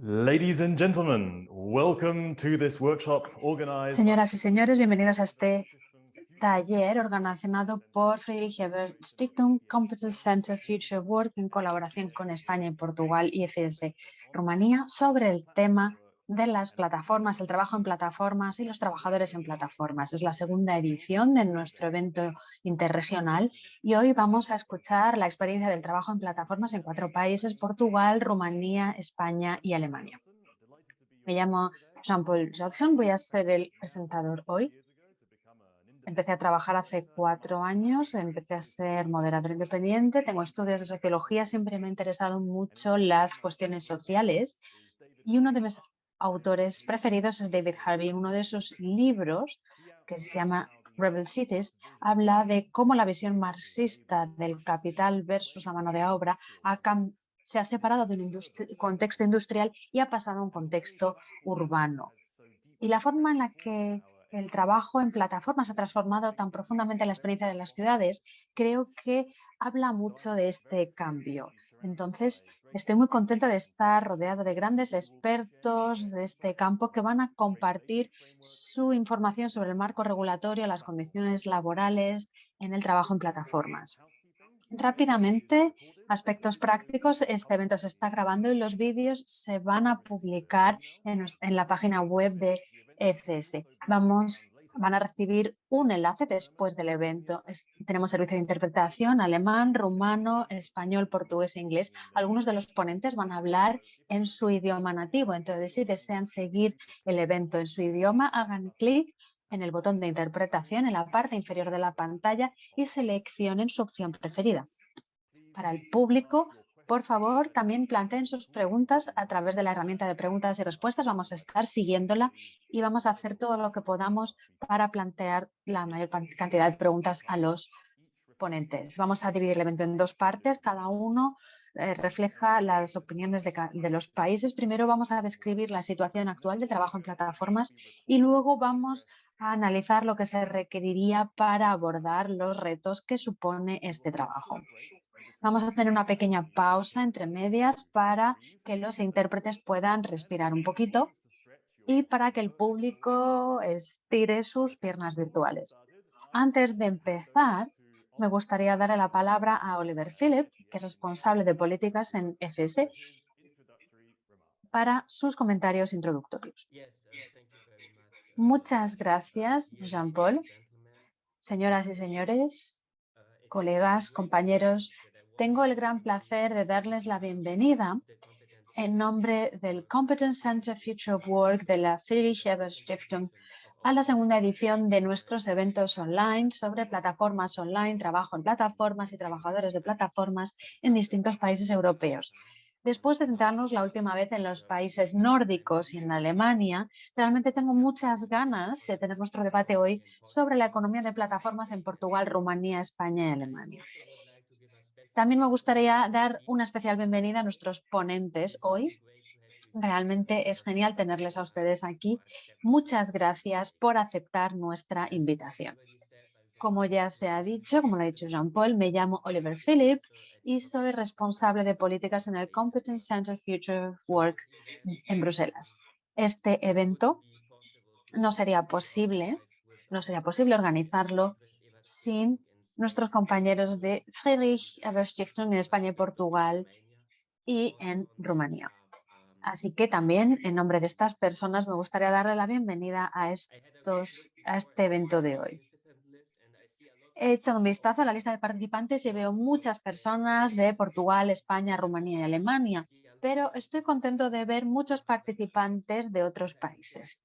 Ladies and gentlemen, welcome to this workshop organized. Señoras y señores, bienvenidos a este taller organizado por Friedrich Ebert Stiftung Competence Center Future Work en colaboración con España y Portugal y ECS Rumanía sobre el tema de las plataformas, el trabajo en plataformas y los trabajadores en plataformas. Es la segunda edición de nuestro evento interregional y hoy vamos a escuchar la experiencia del trabajo en plataformas en 4 países: Portugal, Rumanía, España y Alemania. Me llamo Jean-Paul Johnson, voy a ser el presentador hoy. Empecé a trabajar hace 4 años, empecé a ser moderador independiente, tengo estudios de sociología, siempre me han interesado mucho las cuestiones sociales y uno de mis autores preferidos es David Harvey. Uno de sus libros, que se llama Rebel Cities, habla de cómo la visión marxista del capital versus la mano de obra se ha separado de un contexto industrial y ha pasado a un contexto urbano. Y la forma en la que el trabajo en plataformas ha transformado tan profundamente la experiencia de las ciudades, creo que habla mucho de este cambio. Entonces, estoy muy contenta de estar rodeado de grandes expertos de este campo que van a compartir su información sobre el marco regulatorio, las condiciones laborales en el trabajo en plataformas. Rápidamente, aspectos prácticos, este evento se está grabando y los vídeos se van a publicar en la página web de ECS. Van a recibir un enlace después del evento. Tenemos servicio de interpretación alemán, rumano, español, portugués e inglés. Algunos de los ponentes van a hablar en su idioma nativo. Entonces, si desean seguir el evento en su idioma, hagan clic en el botón de interpretación en la parte inferior de la pantalla y seleccionen su opción preferida. Para el público, por favor, también planteen sus preguntas a través de la herramienta de preguntas y respuestas. Vamos a estar siguiéndola y vamos a hacer todo lo que podamos para plantear la mayor cantidad de preguntas a los ponentes. Vamos a dividir el evento en 2 partes, cada uno refleja las opiniones de los países. Primero vamos a describir la situación actual del trabajo en plataformas y luego vamos a analizar lo que se requeriría para abordar los retos que supone este trabajo. Vamos a tener una pequeña pausa entre medias para que los intérpretes puedan respirar un poquito y para que el público estire sus piernas virtuales. Antes de empezar, me gustaría darle la palabra a Oliver Philipp, que es responsable de políticas en ECS, para sus comentarios introductorios. Muchas gracias, Jean-Paul. Señoras y señores, colegas, compañeros, tengo el gran placer de darles la bienvenida en nombre del Competence Center Future of Work de la Friedrich Ebert Stiftung a la segunda edición de nuestros eventos online sobre plataformas online, trabajo en plataformas y trabajadores de plataformas en distintos países europeos. Después de centrarnos la última vez en los países nórdicos y en Alemania, realmente tengo muchas ganas de tener nuestro debate hoy sobre la economía de plataformas en Portugal, Rumanía, España y Alemania. También me gustaría dar una especial bienvenida a nuestros ponentes hoy. Realmente es genial tenerles a ustedes aquí. Muchas gracias por aceptar nuestra invitación. Como ya se ha dicho, como lo ha dicho Jean-Paul, me llamo Oliver Philipp y soy responsable de políticas en el Competence Center Future Work en Bruselas. Este evento no sería posible organizarlo sin nuestros compañeros de Friedrich Ebert Stiftung en España y Portugal y en Rumanía. Así que también, en nombre de estas personas, me gustaría darle la bienvenida a este evento de hoy. He echado un vistazo a la lista de participantes y veo muchas personas de Portugal, España, Rumanía y Alemania, pero estoy contento de ver muchos participantes de otros países.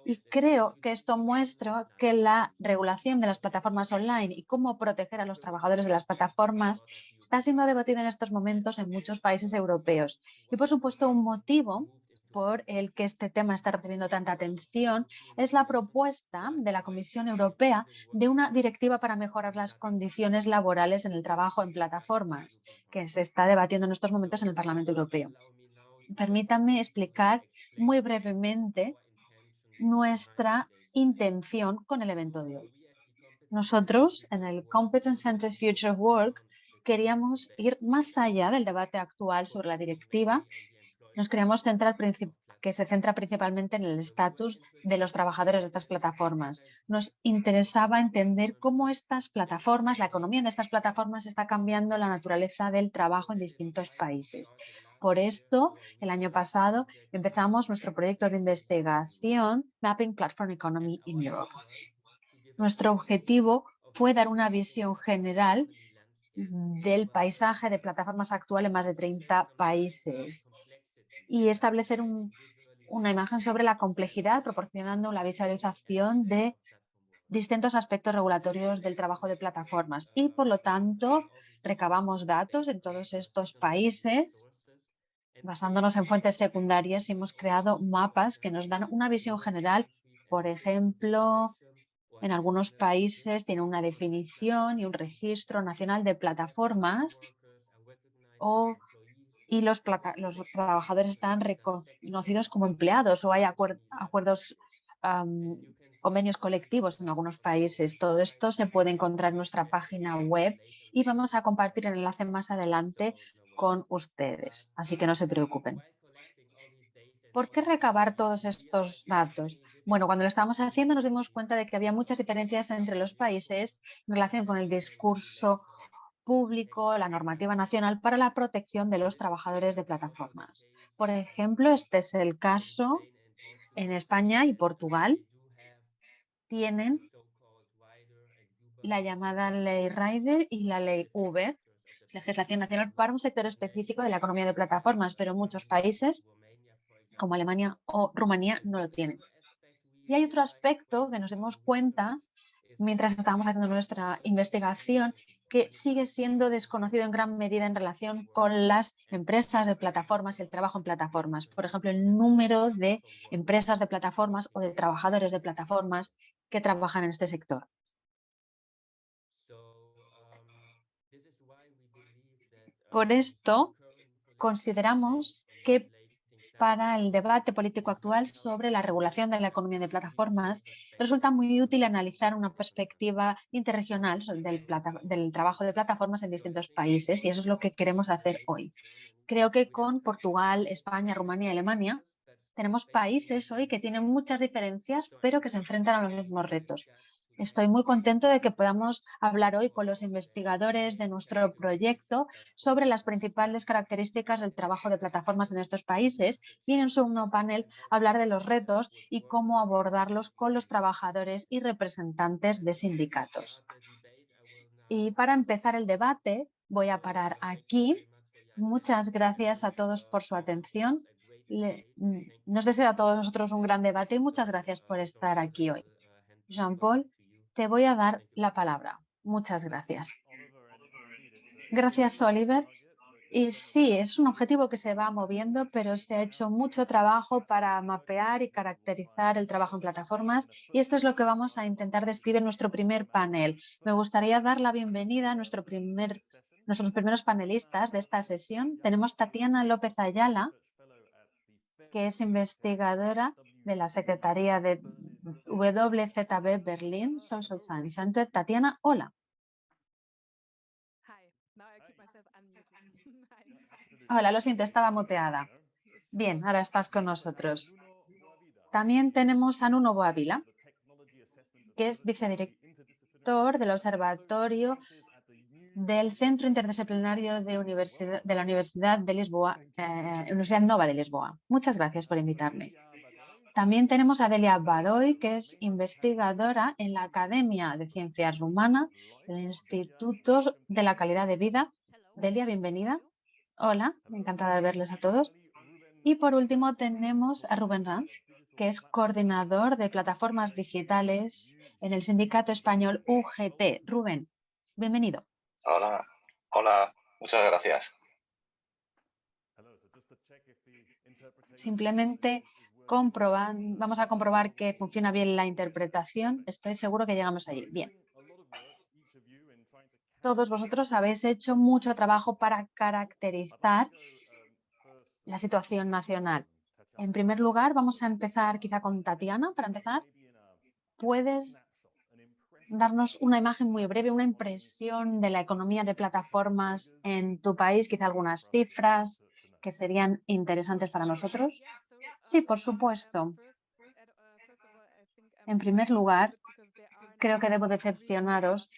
Y creo que esto muestra que la regulación de las plataformas online y cómo proteger a los trabajadores de las plataformas está siendo debatida en estos momentos en muchos países europeos. Y, por supuesto, un motivo por el que este tema está recibiendo tanta atención es la propuesta de la Comisión Europea de una directiva para mejorar las condiciones laborales en el trabajo en plataformas, que se está debatiendo en estos momentos en el Parlamento Europeo. Permítanme explicar muy brevemente nuestra intención con el evento de hoy. Nosotros, en el Competence Center Future Work, queríamos ir más allá del debate actual sobre la directiva Nos queríamos centrar que se centra principalmente en el estatus de los trabajadores de estas plataformas. Nos interesaba entender cómo estas plataformas, la economía de estas plataformas está cambiando la naturaleza del trabajo en distintos países. Por esto, el año pasado empezamos nuestro proyecto de investigación Mapping Platform Economy in Europe. Nuestro objetivo fue dar una visión general del paisaje de plataformas actual en más de 30 países y establecer una imagen sobre la complejidad, proporcionando la visualización de distintos aspectos regulatorios del trabajo de plataformas. Y, por lo tanto, recabamos datos en todos estos países. Basándonos en fuentes secundarias, hemos creado mapas que nos dan una visión general. Por ejemplo, en algunos países tienen una definición y un registro nacional de plataformas y los trabajadores están reconocidos como empleados o hay acuerdos, convenios colectivos en algunos países. Todo esto se puede encontrar en nuestra página web y vamos a compartir el enlace más adelante con ustedes, así que no se preocupen. ¿Por qué recabar todos estos datos? Bueno, cuando lo estábamos haciendo nos dimos cuenta de que había muchas diferencias entre los países en relación con el discurso público, la normativa nacional para la protección de los trabajadores de plataformas. Por ejemplo, este es el caso en España y Portugal. Tienen la llamada ley Rider y la ley Uber, legislación nacional para un sector específico de la economía de plataformas, pero muchos países como Alemania o Rumanía no lo tienen. Y hay otro aspecto que nos dimos cuenta mientras estábamos haciendo nuestra investigación, que sigue siendo desconocido en gran medida en relación con las empresas de plataformas y el trabajo en plataformas. Por ejemplo, el número de empresas de plataformas o de trabajadores de plataformas que trabajan en este sector. Por esto, consideramos que para el debate político actual sobre la regulación de la economía de plataformas, resulta muy útil analizar una perspectiva interregional del trabajo de plataformas en distintos países y eso es lo que queremos hacer hoy. Creo que con Portugal, España, Rumanía y Alemania tenemos países hoy que tienen muchas diferencias, pero que se enfrentan a los mismos retos. Estoy muy contento de que podamos hablar hoy con los investigadores de nuestro proyecto sobre las principales características del trabajo de plataformas en estos países y en un segundo panel hablar de los retos y cómo abordarlos con los trabajadores y representantes de sindicatos. Y para empezar el debate, voy a parar aquí. Muchas gracias a todos por su atención. Nos deseo a todos nosotros un gran debate y muchas gracias por estar aquí hoy. Jean-Paul, te voy a dar la palabra. Muchas gracias. Gracias, Oliver. Y sí, es un objetivo que se va moviendo, pero se ha hecho mucho trabajo para mapear y caracterizar el trabajo en plataformas y esto es lo que vamos a intentar describir en nuestro primer panel. Me gustaría dar la bienvenida a nuestros primeros panelistas de esta sesión. Tenemos Tatiana López Ayala, que es investigadora de la Secretaría de WZB Berlin Social Science Center. Tatiana, hola. Hola, lo siento, estaba muteada. Bien, ahora estás con nosotros. También tenemos a Nuno Boavila, que es vicedirector del Observatorio del Centro Interdisciplinario de la Universidad de Lisboa, Universidad Nova de Lisboa. Muchas gracias por invitarme. También tenemos a Delia Badoy, que es investigadora en la Academia de Ciencias Humanas del Instituto de la Calidad de Vida. Delia, bienvenida. Hola, encantada de verles a todos. Y por último tenemos a Rubén Ranz, que es coordinador de plataformas digitales en el sindicato español UGT. Rubén, bienvenido. Hola, hola, muchas gracias. Simplemente vamos a comprobar que funciona bien la interpretación. Estoy seguro que llegamos allí. Bien. Todos vosotros habéis hecho mucho trabajo para caracterizar la situación nacional. En primer lugar, vamos a empezar quizá con Tatiana. Para empezar, ¿puedes darnos una imagen muy breve, una impresión de la economía de plataformas en tu país, quizá algunas cifras que serían interesantes para nosotros? Sí, por supuesto. En primer lugar, creo que debo decepcionaros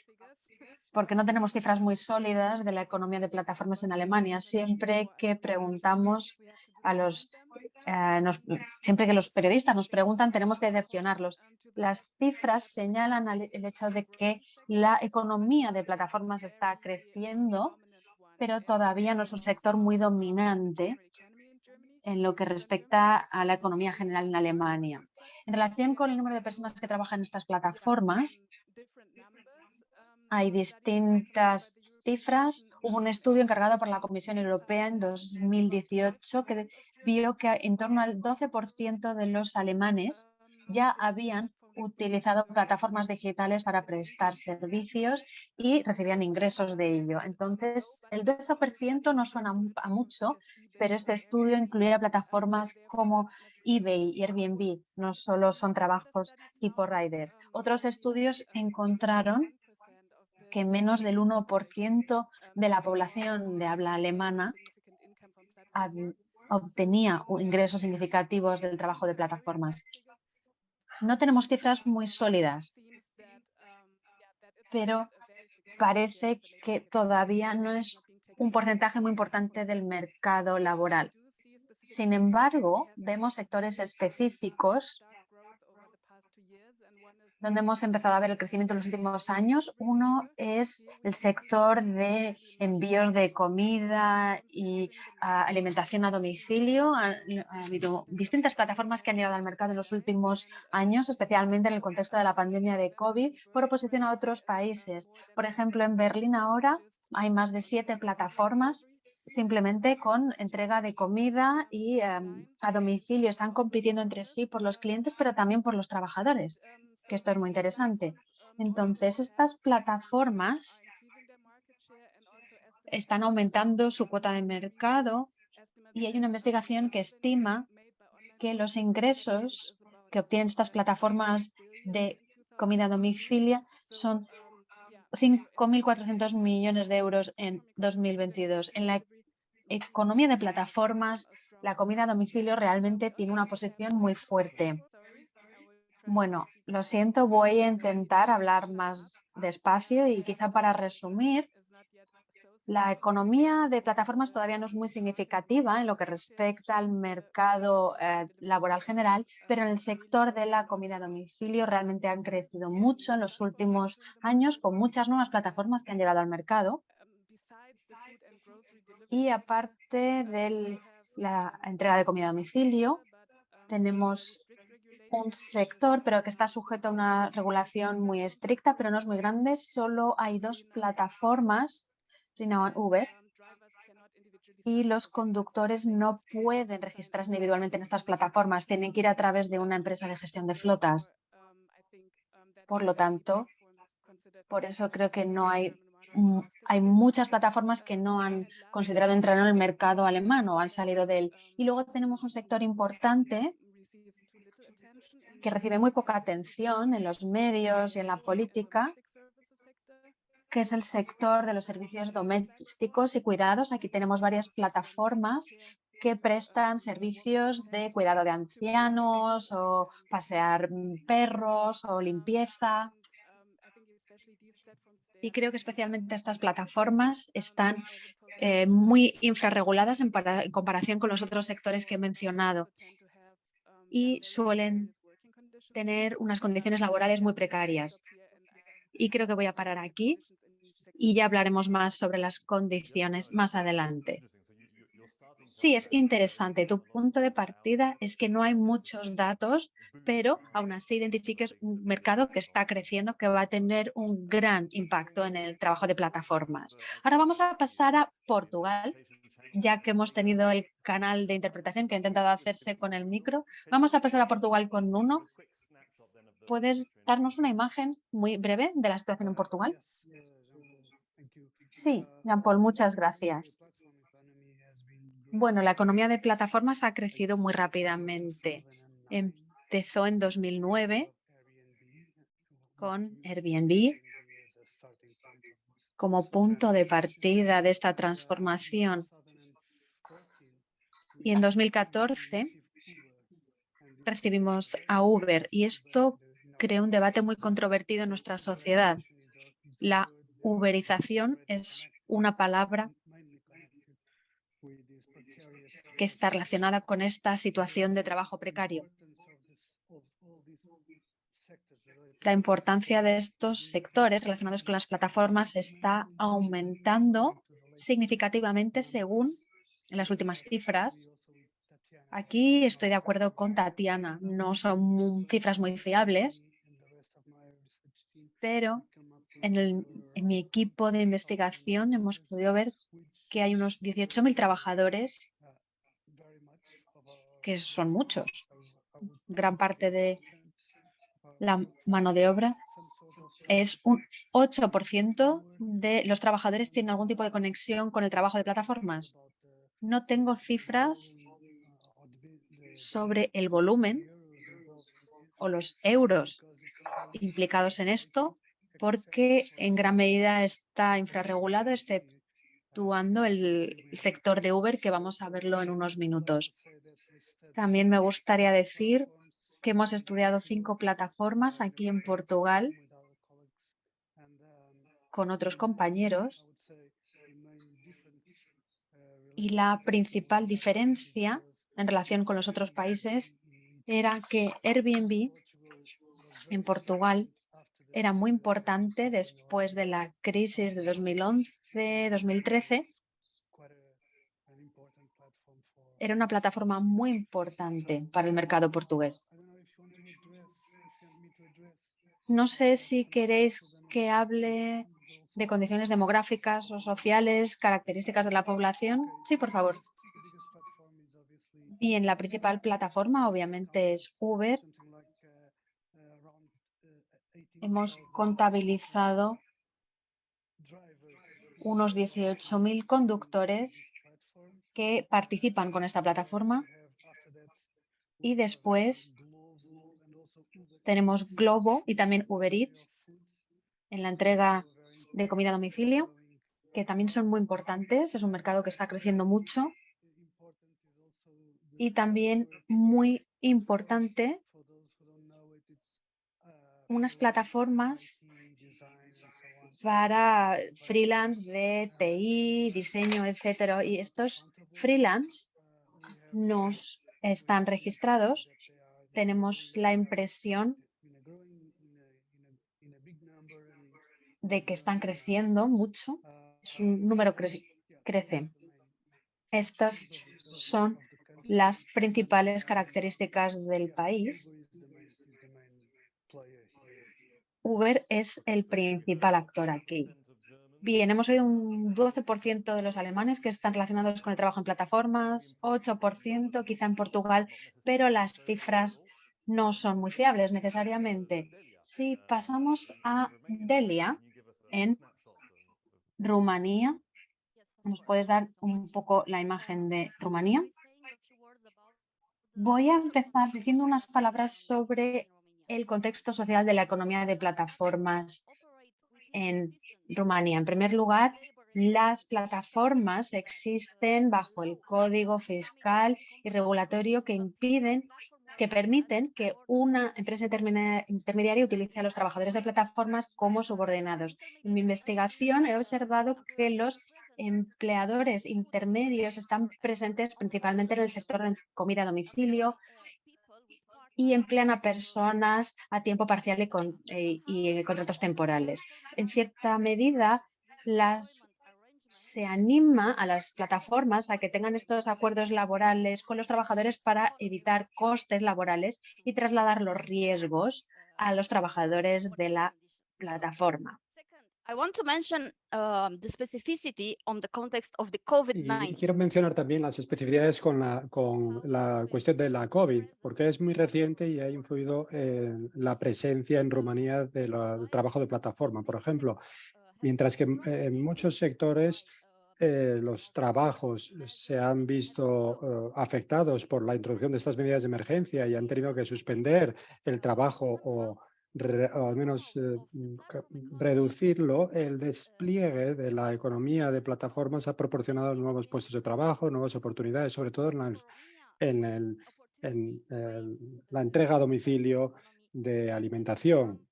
porque no tenemos cifras muy sólidas de la economía de plataformas en Alemania. Siempre que preguntamos a siempre que los periodistas nos preguntan, tenemos que decepcionarlos. Las cifras señalan el hecho de que la economía de plataformas está creciendo, pero todavía no es un sector muy dominante en lo que respecta a la economía general en Alemania. En relación con el número de personas que trabajan en estas plataformas, hay distintas cifras. Hubo un estudio encargado por la Comisión Europea en 2018 que vio que en torno al 12% de los alemanes ya habían utilizado plataformas digitales para prestar servicios y recibían ingresos de ello. Entonces, el 12% no suena a mucho, pero este estudio incluía plataformas como eBay y Airbnb, no solo son trabajos tipo riders. Otros estudios encontraron que menos del 1% de la población de habla alemana obtenía ingresos significativos del trabajo de plataformas. No tenemos cifras muy sólidas, pero parece que todavía no es un porcentaje muy importante del mercado laboral. Sin embargo, vemos sectores específicos donde hemos empezado a ver el crecimiento en los últimos años. Uno es el sector de envíos de comida y alimentación a domicilio. Ha habido distintas plataformas que han llegado al mercado en los últimos años, especialmente en el contexto de la pandemia de COVID, por oposición a otros países. Por ejemplo, en Berlín ahora hay más de 7 plataformas simplemente con entrega de comida y a domicilio. Están compitiendo entre sí por los clientes, pero también por los trabajadores, que esto es muy interesante. Entonces, estas plataformas están aumentando su cuota de mercado y hay una investigación que estima que los ingresos que obtienen estas plataformas de comida a domicilio son 5.400 millones de euros en 2022. En la economía de plataformas, la comida a domicilio realmente tiene una posición muy fuerte. Bueno, lo siento, voy a intentar hablar más despacio y quizá para resumir, la economía de plataformas todavía no es muy significativa en lo que respecta al mercado laboral general, pero en el sector de la comida a domicilio realmente han crecido mucho en los últimos años con muchas nuevas plataformas que han llegado al mercado. Y aparte de la entrega de comida a domicilio, tenemos un sector, pero que está sujeto a una regulación muy estricta, pero no es muy grande. Solo hay 2 plataformas, Rinawan Uber, y los conductores no pueden registrarse individualmente en estas plataformas, tienen que ir a través de una empresa de gestión de flotas. Por lo tanto, por eso creo que no hay muchas plataformas que no han considerado entrar en el mercado alemán o han salido de él. Y luego tenemos un sector importante que recibe muy poca atención en los medios y en la política, que es el sector de los servicios domésticos y cuidados. Aquí tenemos varias plataformas que prestan servicios de cuidado de ancianos o pasear perros o limpieza. Y creo que especialmente estas plataformas están muy infrarreguladas en comparación con los otros sectores que he mencionado y suelen tener unas condiciones laborales muy precarias. Y creo que voy a parar aquí y ya hablaremos más sobre las condiciones más adelante. Sí, es interesante. Tu punto de partida es que no hay muchos datos, pero aún así identifiques un mercado que está creciendo, que va a tener un gran impacto en el trabajo de plataformas. Ahora vamos a pasar a Portugal, ya que hemos tenido el canal de interpretación que ha intentado hacerse con el micro. Vamos a pasar a Portugal con Nuno. ¿Puedes darnos una imagen muy breve de la situación en Portugal? Sí, Jean-Paul, muchas gracias. Bueno, la economía de plataformas ha crecido muy rápidamente. Empezó en 2009 con Airbnb como punto de partida de esta transformación. Y en 2014 recibimos a Uber y esto creó un debate muy controvertido en nuestra sociedad. La uberización es una palabra que está relacionada con esta situación de trabajo precario. La importancia de estos sectores relacionados con las plataformas está aumentando significativamente según las últimas cifras. Aquí estoy de acuerdo con Tatiana, no son cifras muy fiables, pero en mi equipo de investigación hemos podido ver que hay unos 18.000 trabajadores, que son muchos. Gran parte de la mano de obra es un 8% de los trabajadores tienen algún tipo de conexión con el trabajo de plataformas. No tengo cifras sobre el volumen o los euros implicados en esto, porque en gran medida está infrarregulado, exceptuando el sector de Uber, que vamos a verlo en unos minutos. También me gustaría decir que hemos estudiado 5 plataformas aquí en Portugal con otros compañeros y la principal diferencia en relación con los otros países era que Airbnb en Portugal era muy importante después de la crisis de 2011-2013. Era una plataforma muy importante para el mercado portugués. No sé si queréis que hable de condiciones demográficas o sociales, características de la población. Sí, por favor. Bien, la principal plataforma obviamente es Uber. Hemos contabilizado unos 18.000 conductores que participan con esta plataforma y después tenemos Glovo y también Uber Eats en la entrega de comida a domicilio, que también son muy importantes. Es un mercado que está creciendo mucho y también muy importante unas plataformas para freelance de TI, diseño, etcétera. Y estos freelance nos están registrados. Tenemos la impresión de que están creciendo mucho. Es un número crece. Estas son las principales características del país. Uber es el principal actor aquí. Bien, hemos oído un 12% de los alemanes que están relacionados con el trabajo en plataformas, 8% quizá en Portugal, pero las cifras no son muy fiables necesariamente. Si pasamos a Delia, en Rumanía, ¿nos puedes dar un poco la imagen de Rumanía? Voy a empezar diciendo unas palabras sobre el contexto social de la economía de plataformas en Rumanía. En primer lugar, las plataformas existen bajo el código fiscal y regulatorio que permiten que una empresa intermediaria utilice a los trabajadores de plataformas como subordinados. En mi investigación he observado que los empleadores intermedios están presentes principalmente en el sector de comida a domicilio y emplean a personas a tiempo parcial y contratos temporales. En cierta medida, se anima a las plataformas a que tengan estos acuerdos laborales con los trabajadores para evitar costes laborales y trasladar los riesgos a los trabajadores de la plataforma. Y quiero mencionar también las especificidades con la cuestión de la COVID, porque es muy reciente y ha influido en la presencia en Rumanía del trabajo de plataforma. Por ejemplo, mientras que en muchos sectores los trabajos se han visto afectados por la introducción de estas medidas de emergencia y han tenido que suspender el trabajo o o al menos reducirlo, el despliegue de la economía de plataformas ha proporcionado nuevos puestos de trabajo, nuevas oportunidades, sobre todo en la entrega a domicilio de alimentación.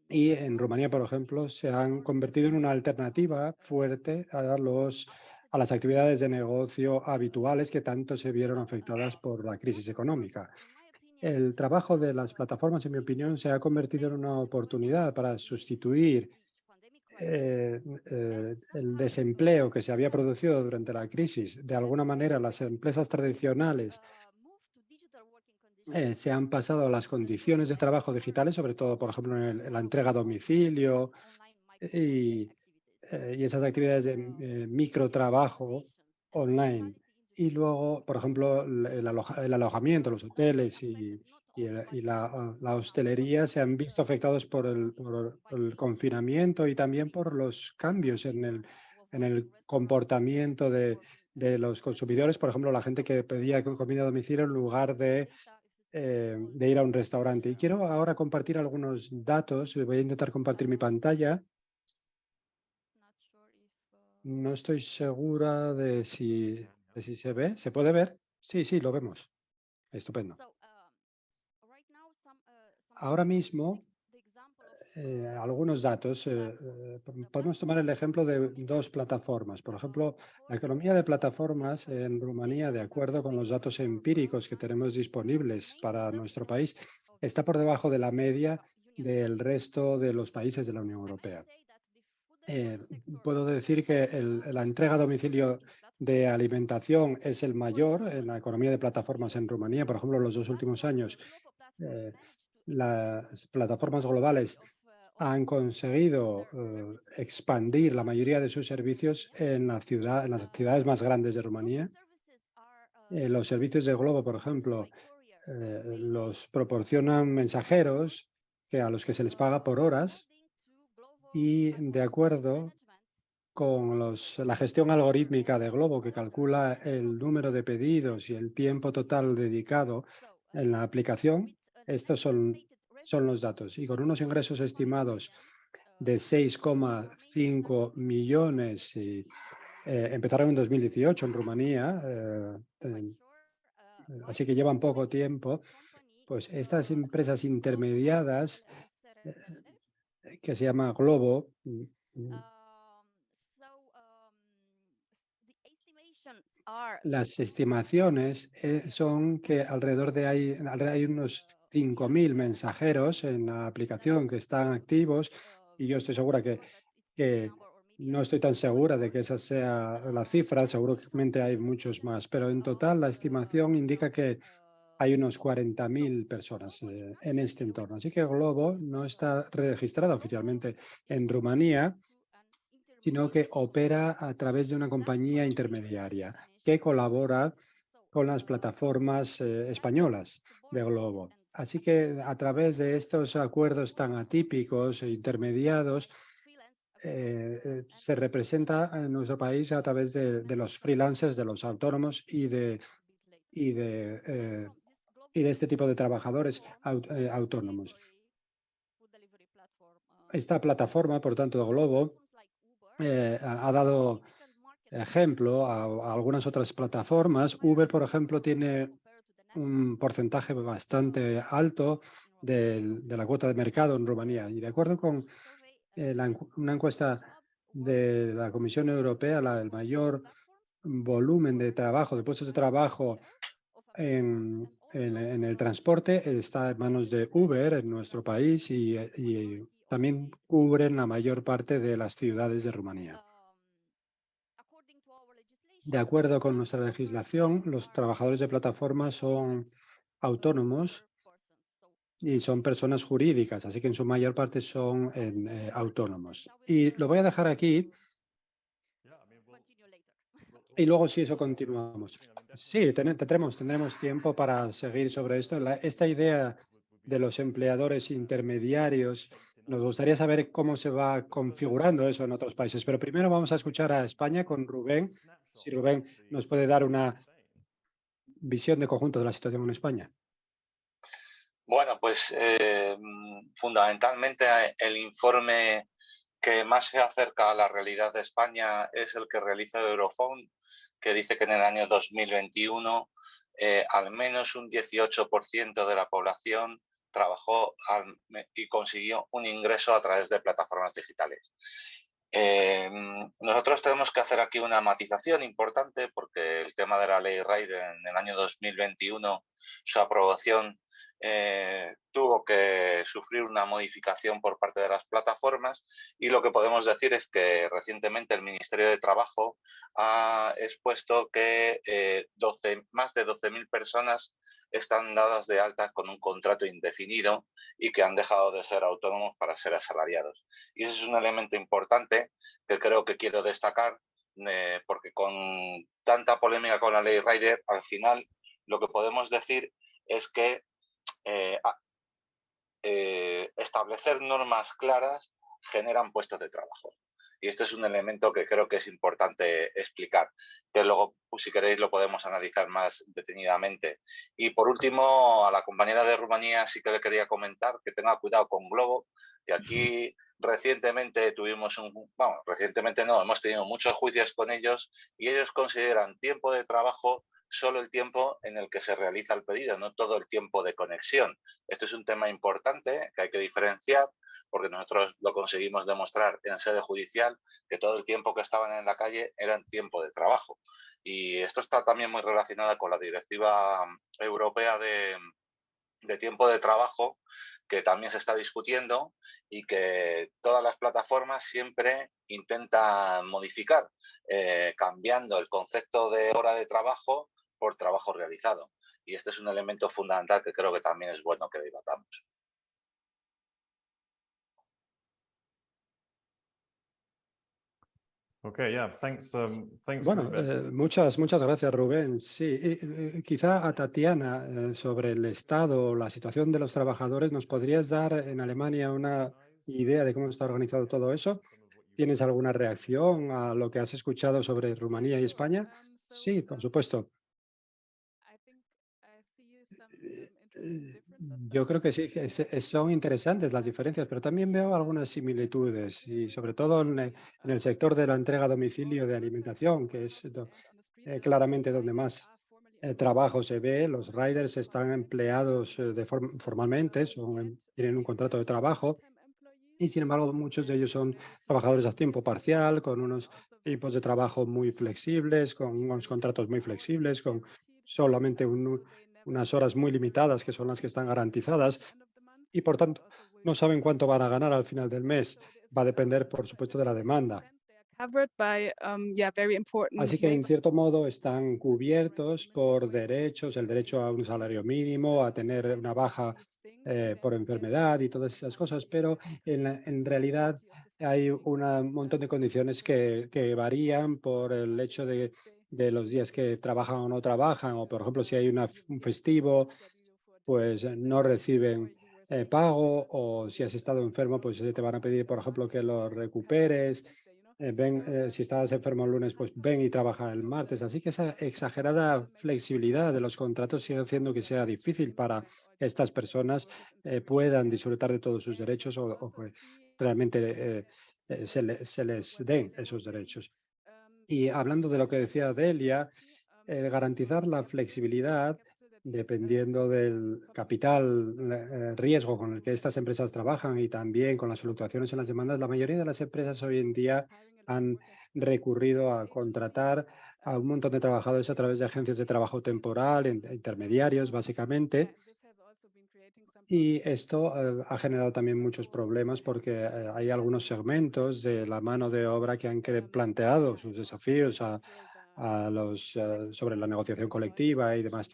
Y en Rumanía, por ejemplo, se han convertido en una alternativa fuerte a las actividades de negocio habituales que tanto se vieron afectadas por la crisis económica. El trabajo de las plataformas, en mi opinión, se ha convertido en una oportunidad para sustituir el desempleo que se había producido durante la crisis. De alguna manera, las empresas tradicionales se han pasado a las condiciones de trabajo digitales, sobre todo, por ejemplo, en la entrega a domicilio y, y esas actividades de microtrabajo online. Y luego, por ejemplo, el alojamiento, los hoteles y la hostelería se han visto afectados por el confinamiento y también por los cambios en el comportamiento de los consumidores. Por ejemplo, la gente que pedía comida a domicilio en lugar de ir a un restaurante. Y quiero ahora compartir algunos datos. Voy a intentar compartir mi pantalla. No estoy segura de si se ve. ¿Se puede ver? Sí, sí, lo vemos. Estupendo. Ahora mismo, algunos datos. Podemos tomar el ejemplo de dos plataformas. Por ejemplo, la economía de plataformas en Rumanía, de acuerdo con los datos empíricos que tenemos disponibles para nuestro país, está por debajo de la media del resto de los países de la Unión Europea. Puedo decir que la entrega a domicilio de alimentación es el mayor en la economía de plataformas en Rumanía. Por ejemplo, en los 2 últimos años, las plataformas globales han conseguido expandir la mayoría de sus servicios en las ciudades más grandes de Rumanía. Los servicios de Glovo, por ejemplo, los proporcionan mensajeros a los que se les paga por horas, y de acuerdo con la gestión algorítmica de Glovo, que calcula el número de pedidos y el tiempo total dedicado en la aplicación, estos son los datos. Y con unos ingresos estimados de 6,5 millones, empezaron en 2018 en Rumanía, así que llevan poco tiempo, pues estas empresas intermediadas, que se llama Glovo, las estimaciones son que alrededor hay unos 5.000 mensajeros en la aplicación que están activos, y yo estoy segura que no estoy tan segura de que esa sea la cifra, seguramente hay muchos más, pero en total la estimación indica que hay unos 40.000 personas en este entorno. Así que Glovo no está registrada oficialmente en Rumanía, sino que opera a través de una compañía intermediaria que colabora con las plataformas españolas de Glovo. Así que a través de estos acuerdos tan atípicos e intermediados, se representa en nuestro país a través de los freelancers, de los autónomos y de este tipo de trabajadores autónomos. Esta plataforma, por tanto, Glovo, ha dado ejemplo a algunas otras plataformas. Uber, por ejemplo, tiene un porcentaje bastante alto de la cuota de mercado en Rumanía. Y de acuerdo con una encuesta de la Comisión Europea, el mayor volumen de trabajo, de puestos de trabajo en el transporte está en manos de Uber en nuestro país, y también cubren la mayor parte de las ciudades de Rumanía. De acuerdo con nuestra legislación, los trabajadores de plataformas son autónomos y son personas jurídicas, así que en su mayor parte son autónomos. Y lo voy a dejar aquí y luego, si eso, continuamos. Sí, tendremos tiempo para seguir sobre esto. Esta idea de los empleadores intermediarios, nos gustaría saber cómo se va configurando eso en otros países. Pero primero vamos a escuchar a España con Rubén. Si Rubén nos puede dar una visión de conjunto de la situación en España. Bueno, pues fundamentalmente el informe que más se acerca a la realidad de España es el que realiza Eurofound, que dice que en el año 2021 al menos un 18% de la población trabajó y consiguió un ingreso a través de plataformas digitales. Nosotros tenemos que hacer aquí una matización importante porque el tema de la ley Rider en el año 2021, su aprobación tuvo que sufrir una modificación por parte de las plataformas y lo que podemos decir es que recientemente el Ministerio de Trabajo ha expuesto que más de 12.000 personas están dadas de alta con un contrato indefinido y que han dejado de ser autónomos para ser asalariados. Y ese es un elemento importante que creo que quiero destacar porque con tanta polémica con la ley Rider, al final lo que podemos decir es que establecer normas claras generan puestos de trabajo. Y este es un elemento que creo que es importante explicar, que luego, pues, si queréis, lo podemos analizar más detenidamente. Y por último, a la compañera de Rumanía sí que le quería comentar que tenga cuidado con Glovo, que aquí recientemente recientemente no, hemos tenido muchos juicios con ellos y ellos consideran tiempo de trabajo solo el tiempo en el que se realiza el pedido, no todo el tiempo de conexión. Este es un tema importante que hay que diferenciar porque nosotros lo conseguimos demostrar en sede judicial, que todo el tiempo que estaban en la calle era tiempo de trabajo. Y esto está también muy relacionado con la Directiva Europea de tiempo de trabajo, que también se está discutiendo y que todas las plataformas siempre intentan modificar, cambiando el concepto de hora de trabajo por trabajo realizado. Y este es un elemento fundamental que creo que también es bueno que debatamos. Okay, yeah, thanks. Thanks, Bueno, Ruben. muchas gracias, Rubén. Sí, quizá a Tatiana, sobre el estado, la situación de los trabajadores, ¿nos podrías dar en Alemania una idea de cómo está organizado todo eso? ¿Tienes alguna reacción a lo que has escuchado sobre Rumanía y España? Sí, por supuesto. Yo creo que sí, que son interesantes las diferencias, pero también veo algunas similitudes y sobre todo en el sector de la entrega a domicilio de alimentación, que es claramente donde más trabajo se ve. Los riders están empleados formalmente, tienen un contrato de trabajo y sin embargo muchos de ellos son trabajadores a tiempo parcial, con unos tipos de trabajo muy flexibles, con unos contratos muy flexibles, con solamente unas horas muy limitadas que son las que están garantizadas y por tanto no saben cuánto van a ganar al final del mes. Va a depender, por supuesto, de la demanda. Así que, en cierto modo, están cubiertos por derechos, el derecho a un salario mínimo, a tener una baja por enfermedad y todas esas cosas, pero en realidad hay un montón de condiciones que varían por el hecho de los días que trabajan o no trabajan, o por ejemplo, si hay un festivo, pues no reciben pago, o si has estado enfermo, pues te van a pedir, por ejemplo, que lo recuperes. Si estabas enfermo el lunes, pues ven y trabaja el martes. Así que esa exagerada flexibilidad de los contratos sigue haciendo que sea difícil para que estas personas puedan disfrutar de todos sus derechos o que realmente se les den esos derechos. Y hablando de lo que decía Delia, garantizar la flexibilidad dependiendo del capital riesgo con el que estas empresas trabajan y también con las fluctuaciones en las demandas, la mayoría de las empresas hoy en día han recurrido a contratar a un montón de trabajadores a través de agencias de trabajo temporal, intermediarios, básicamente. Y esto ha generado también muchos problemas porque hay algunos segmentos de la mano de obra que han planteado sus desafíos sobre la negociación colectiva y demás.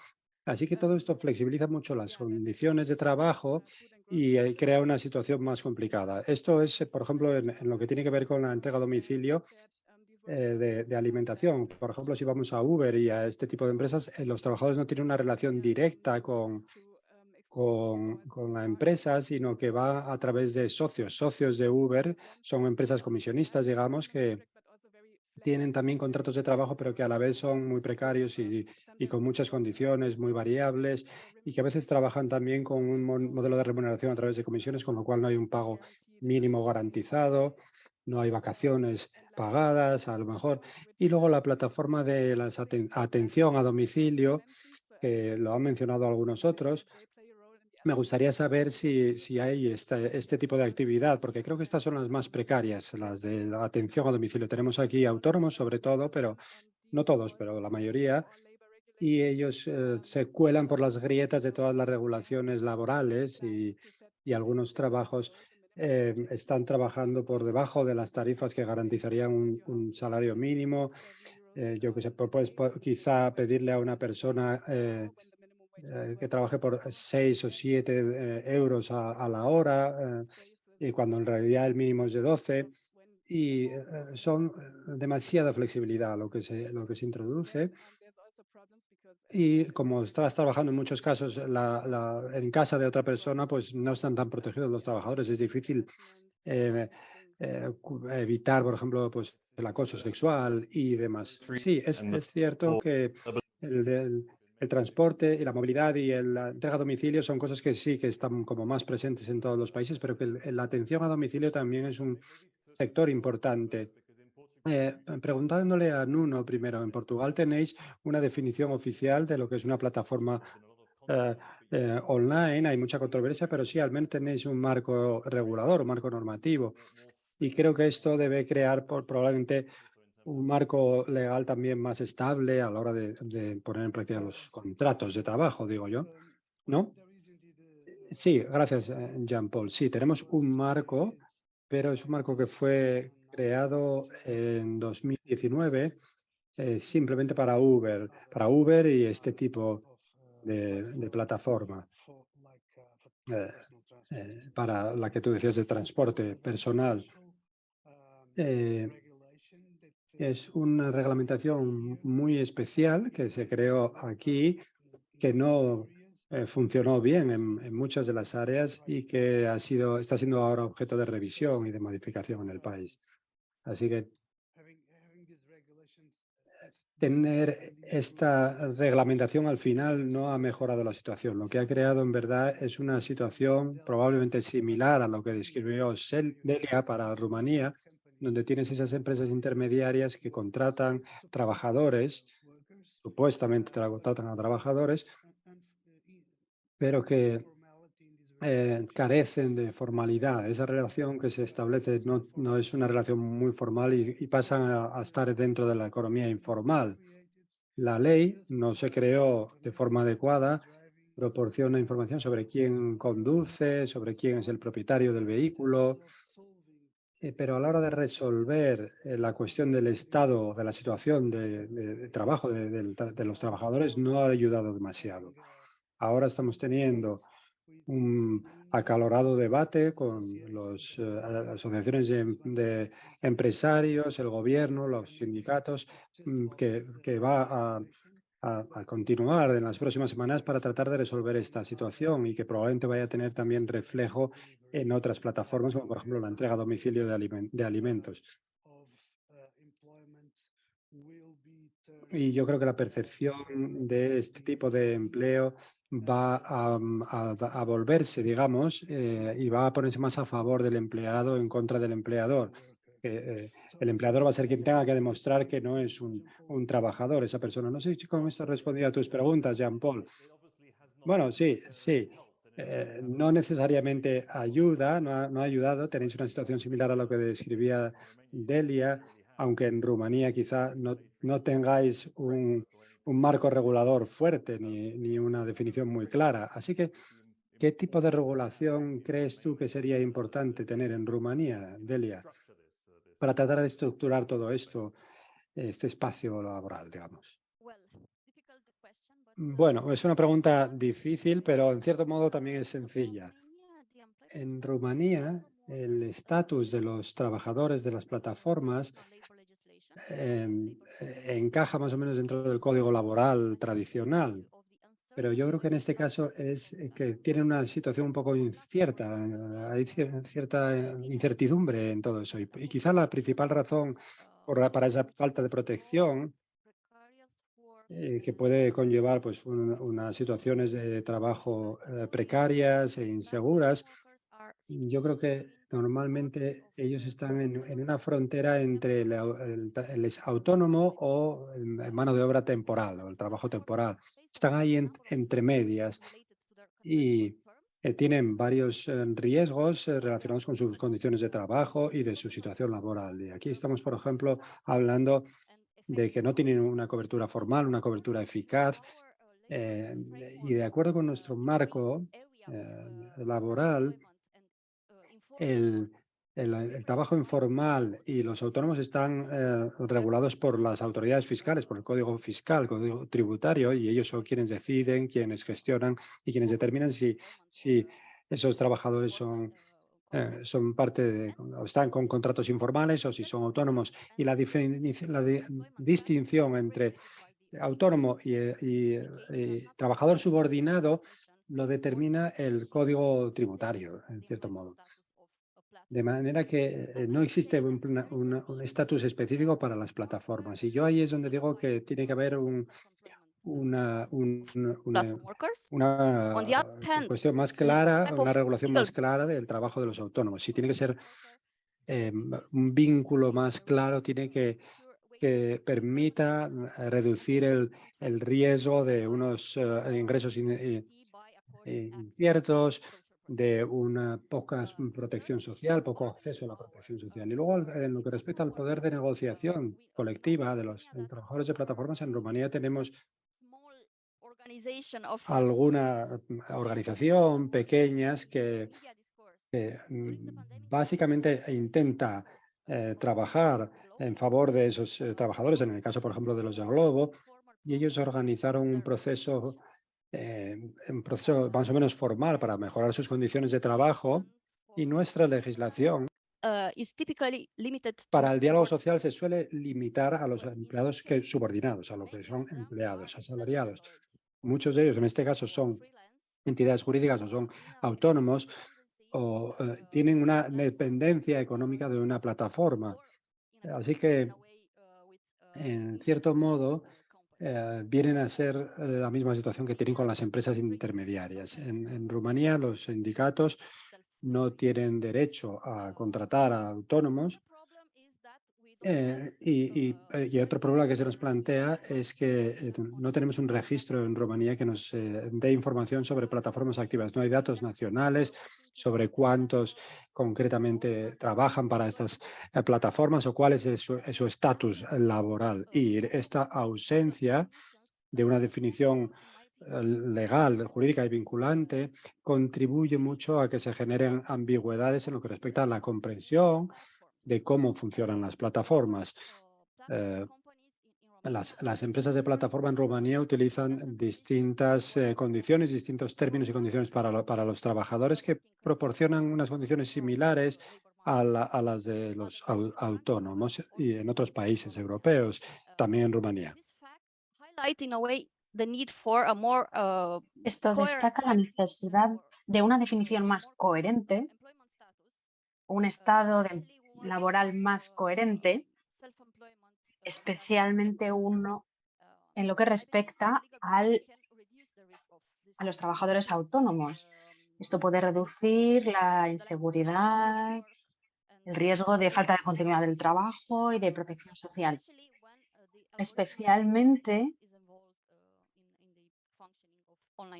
Así que todo esto flexibiliza mucho las condiciones de trabajo y crea una situación más complicada. Esto es, por ejemplo, en lo que tiene que ver con la entrega a domicilio de alimentación. Por ejemplo, si vamos a Uber y a este tipo de empresas, los trabajadores no tienen una relación directa con la empresa, sino que va a través de socios. Socios de Uber son empresas comisionistas, digamos, que tienen también contratos de trabajo, pero que a la vez son muy precarios y con muchas condiciones muy variables y que a veces trabajan también con un modelo de remuneración a través de comisiones, con lo cual no hay un pago mínimo garantizado, no hay vacaciones pagadas, a lo mejor. Y luego la plataforma de la atención a domicilio, que lo han mencionado algunos otros. Me gustaría saber si hay este tipo de actividad, porque creo que estas son las más precarias, las de la atención a domicilio. Tenemos aquí autónomos sobre todo, pero no todos, pero la mayoría, y ellos se cuelan por las grietas de todas las regulaciones laborales y algunos trabajos están trabajando por debajo de las tarifas que garantizarían un salario mínimo. Yo que sé, puedes quizá pedirle a una persona que trabaje por 6 o 7 euros a la hora, y cuando en realidad el mínimo es de 12. Y son demasiada flexibilidad lo que se introduce. Y como estás trabajando en muchos casos en casa de otra persona, pues no están tan protegidos los trabajadores. Es difícil eh, evitar, por ejemplo, pues el acoso sexual y demás. Sí, es cierto que el transporte y la movilidad y la entrega a domicilio son cosas que sí que están como más presentes en todos los países, pero que la atención a domicilio también es un sector importante. Preguntándole a Nuno primero, en Portugal tenéis una definición oficial de lo que es una plataforma eh, online. Hay mucha controversia, pero sí, al menos tenéis un marco regulador, un marco normativo. Y creo que esto debe crear probablemente un marco legal también más estable a la hora de poner en práctica los contratos de trabajo, digo yo. ¿No? Sí, gracias, Jean-Paul. Sí, tenemos un marco, pero es un marco que fue creado en 2019 simplemente para Uber y este tipo de plataforma, eh, para la que tú decías de transporte personal. Es una reglamentación muy especial que se creó aquí, que no funcionó bien en muchas de las áreas y que está siendo ahora objeto de revisión y de modificación en el país. Así que tener esta reglamentación al final no ha mejorado la situación. Lo que ha creado en verdad es una situación probablemente similar a lo que describió Delia para Rumanía, donde tienes esas empresas intermediarias que contratan trabajadores, supuestamente contratan a trabajadores, pero que carecen de formalidad. Esa relación que se establece no es una relación muy formal y pasan a estar dentro de la economía informal. La ley no se creó de forma adecuada, proporciona información sobre quién conduce, sobre quién es el propietario del vehículo, pero a la hora de resolver la cuestión del estado, de la situación de trabajo de los trabajadores, no ha ayudado demasiado. Ahora estamos teniendo un acalorado debate con las asociaciones de empresarios, el gobierno, los sindicatos, que va a continuar en las próximas semanas para tratar de resolver esta situación y que probablemente vaya a tener también reflejo en otras plataformas, como por ejemplo la entrega a domicilio de alimentos. Y yo creo que la percepción de este tipo de empleo va a volverse, digamos, y va a ponerse más a favor del empleado en contra del empleador. El empleador va a ser quien tenga que demostrar que no es un trabajador, esa persona. No sé si con esto he respondido a tus preguntas, Jean-Paul. Bueno, sí, sí. No necesariamente ayuda, no ha ayudado. Tenéis una situación similar a lo que describía Delia, aunque en Rumanía quizá no tengáis un marco regulador fuerte ni una definición muy clara. Así que, ¿qué tipo de regulación crees tú que sería importante tener en Rumanía, Delia, para tratar de estructurar todo esto, este espacio laboral, digamos? Bueno, es una pregunta difícil, pero en cierto modo también es sencilla. En Rumanía, el estatus de los trabajadores de las plataformas encaja más o menos dentro del código laboral tradicional, pero yo creo que en este caso es que tienen una situación un poco incierta, hay cierta incertidumbre en todo eso y quizá la principal razón para esa falta de protección que puede conllevar pues, unas situaciones de trabajo precarias e inseguras. Yo creo que normalmente ellos están en una frontera entre el autónomo o mano de obra temporal o el trabajo temporal. Están ahí entre medias y tienen varios riesgos relacionados con sus condiciones de trabajo y de su situación laboral. Y aquí estamos, por ejemplo, hablando de que no tienen una cobertura formal, una cobertura eficaz. Y de acuerdo con nuestro marco laboral, el trabajo informal y los autónomos están regulados por las autoridades fiscales, por el Código Fiscal, el Código Tributario, y ellos son quienes deciden, quienes gestionan y quienes determinan si esos trabajadores son parte o están con contratos informales o si son autónomos. Y la distinción entre autónomo y trabajador subordinado lo determina el Código Tributario, en cierto modo. De manera que no existe un estatus específico para las plataformas. Y yo ahí es donde digo que tiene que haber una cuestión más clara, una regulación más clara del trabajo de los autónomos. Si tiene que ser un vínculo más claro, tiene que permita reducir el riesgo de unos ingresos inciertos, de una poca protección social, poco acceso a la protección social. Y luego, en lo que respecta al poder de negociación colectiva de los trabajadores de plataformas, en Rumanía tenemos alguna organización pequeñas que básicamente intenta trabajar en favor de esos trabajadores, en el caso, por ejemplo, de los de Globo, y ellos organizaron un proceso más o menos formal para mejorar sus condiciones de trabajo, y nuestra legislación para el diálogo social se suele limitar a los empleados subordinados, a lo que son empleados, asalariados. Muchos de ellos, en este caso, son entidades jurídicas o son autónomos o tienen una dependencia económica de una plataforma. Así que, en cierto modo, vienen a ser la misma situación que tienen con las empresas intermediarias. En Rumanía, los sindicatos no tienen derecho a contratar a autónomos. Y otro problema que se nos plantea es que no tenemos un registro en Rumanía que nos dé información sobre plataformas activas. No hay datos nacionales sobre cuántos concretamente trabajan para estas plataformas o cuál es su estatus laboral. Y esta ausencia de una definición legal, jurídica y vinculante contribuye mucho a que se generen ambigüedades en lo que respecta a la comprensión de cómo funcionan las plataformas. Las empresas de plataforma en Rumanía utilizan distintas condiciones, distintos términos y condiciones para los trabajadores que proporcionan unas condiciones similares a las de los autónomos y en otros países europeos, también en Rumanía. Esto destaca la necesidad de una definición más coherente, un estado laboral más coherente, especialmente uno en lo que respecta a los trabajadores autónomos. Esto puede reducir la inseguridad, el riesgo de falta de continuidad del trabajo y de protección social, especialmente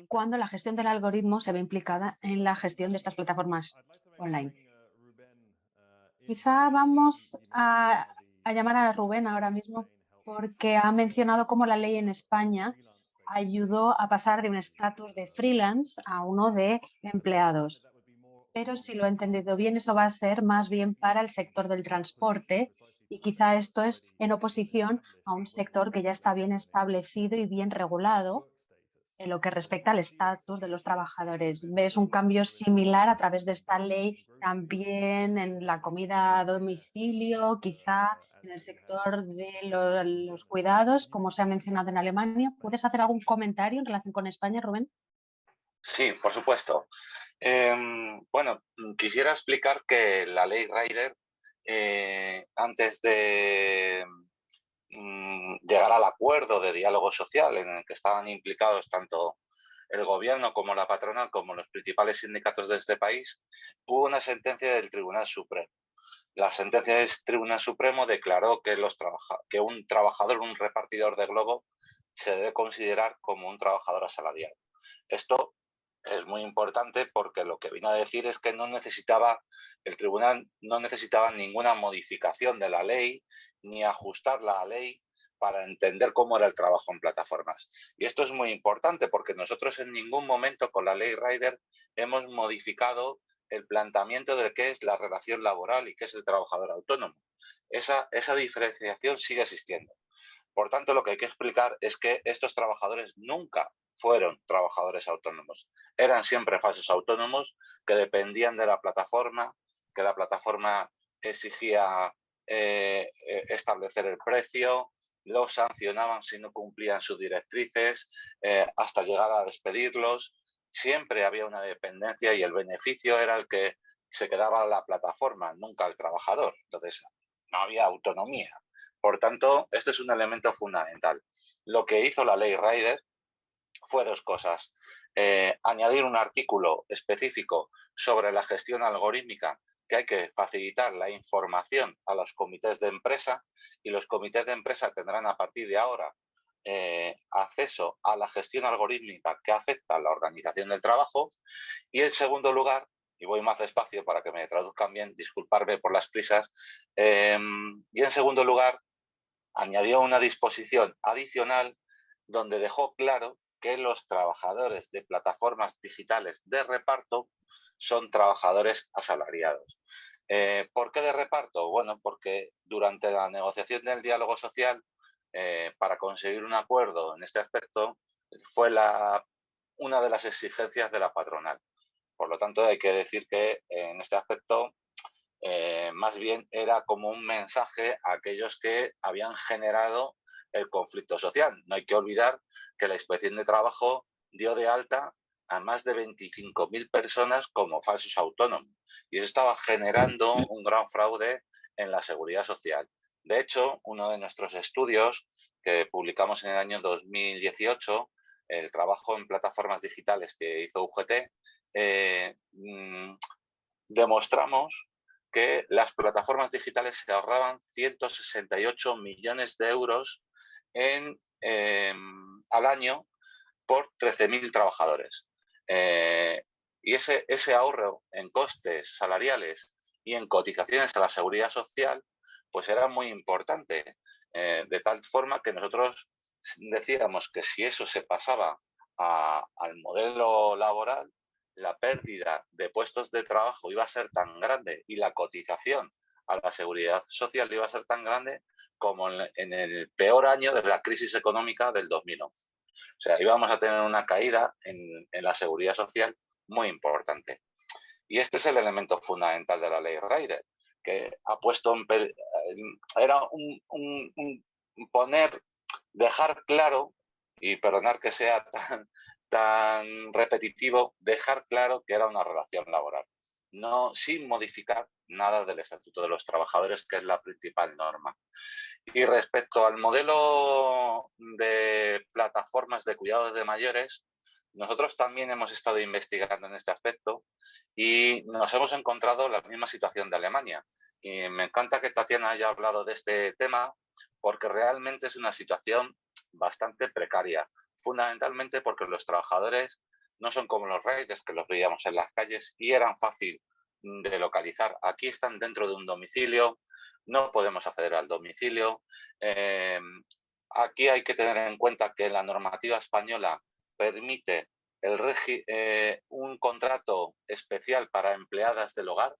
cuando la gestión del algoritmo se ve implicada en la gestión de estas plataformas online. Quizá vamos a llamar a Rubén ahora mismo porque ha mencionado cómo la ley en España ayudó a pasar de un estatus de freelance a uno de empleados. Pero si lo he entendido bien, eso va a ser más bien para el sector del transporte y quizá esto es en oposición a un sector que ya está bien establecido y bien regulado en lo que respecta al estatus de los trabajadores. ¿Ves un cambio similar a través de esta ley también en la comida a domicilio, quizá en el sector de los cuidados, como se ha mencionado en Alemania? ¿Puedes hacer algún comentario en relación con España, Rubén? Sí, por supuesto. Bueno, quisiera explicar que la ley Rider antes de llegar al acuerdo de diálogo social en el que estaban implicados tanto el gobierno como la patronal, como los principales sindicatos de este país, hubo una sentencia del Tribunal Supremo. La sentencia del Tribunal Supremo declaró que, que un trabajador, un repartidor de globo, se debe considerar como un trabajador asalariado. Esto es muy importante porque lo que vino a decir es que el tribunal no necesitaba ninguna modificación de la ley ni ajustar la ley para entender cómo era el trabajo en plataformas. Y esto es muy importante porque nosotros en ningún momento con la ley Rider hemos modificado el planteamiento de qué es la relación laboral y qué es el trabajador autónomo. Esa diferenciación sigue existiendo. Por tanto, lo que hay que explicar es que estos trabajadores nunca fueron trabajadores autónomos. Eran siempre falsos autónomos que dependían de la plataforma, que la plataforma exigía establecer el precio, los sancionaban si no cumplían sus directrices, hasta llegar a despedirlos. Siempre había una dependencia y el beneficio era el que se quedaba la plataforma, nunca el trabajador. Entonces, no había autonomía. Por tanto, este es un elemento fundamental. Lo que hizo la ley Rider fue dos cosas. Añadir un artículo específico sobre la gestión algorítmica, que hay que facilitar la información a los comités de empresa y los comités de empresa tendrán a partir de ahora acceso a la gestión algorítmica que afecta a la organización del trabajo. Y en segundo lugar, y voy más despacio para que me traduzcan bien, disculparme por las prisas, y en segundo lugar, añadió una disposición adicional donde dejó claro que los trabajadores de plataformas digitales de reparto son trabajadores asalariados. ¿Por qué de reparto? Bueno, porque durante la negociación del diálogo social, para conseguir un acuerdo en este aspecto, fue una de las exigencias de la patronal. Por lo tanto, hay que decir que en este aspecto más bien era como un mensaje a aquellos que habían generado el conflicto social. No hay que olvidar que la Inspección de Trabajo dio de alta a más de 25.000 personas como falsos autónomos y eso estaba generando un gran fraude en la seguridad social. De hecho, uno de nuestros estudios que publicamos en el año 2018, el trabajo en plataformas digitales que hizo UGT, demostramos que las plataformas digitales se ahorraban 168 millones de euros al año por 13.000 trabajadores. Y ese ahorro en costes salariales y en cotizaciones a la seguridad social, pues era muy importante. De tal forma que nosotros decíamos que si eso se pasaba al modelo laboral, la pérdida de puestos de trabajo iba a ser tan grande y la cotización a la seguridad social iba a ser tan grande como en el peor año de la crisis económica del 2011. O sea, íbamos a tener una caída en la seguridad social muy importante. Y este es el elemento fundamental de la ley Rider, que ha puesto era dejar claro, y perdonar que sea tan repetitivo, dejar claro que era una relación laboral, no sin modificar nada del Estatuto de los Trabajadores, que es la principal norma. Y respecto al modelo de plataformas de cuidados de mayores, nosotros también hemos estado investigando en este aspecto y nos hemos encontrado la misma situación de Alemania. Y me encanta que Tatiana haya hablado de este tema porque realmente es una situación bastante precaria, fundamentalmente porque los trabajadores no son como los riders que los veíamos en las calles y eran fácil de localizar. Aquí están dentro de un domicilio, no podemos acceder al domicilio. Aquí hay que tener en cuenta que la normativa española permite un contrato especial para empleadas del hogar,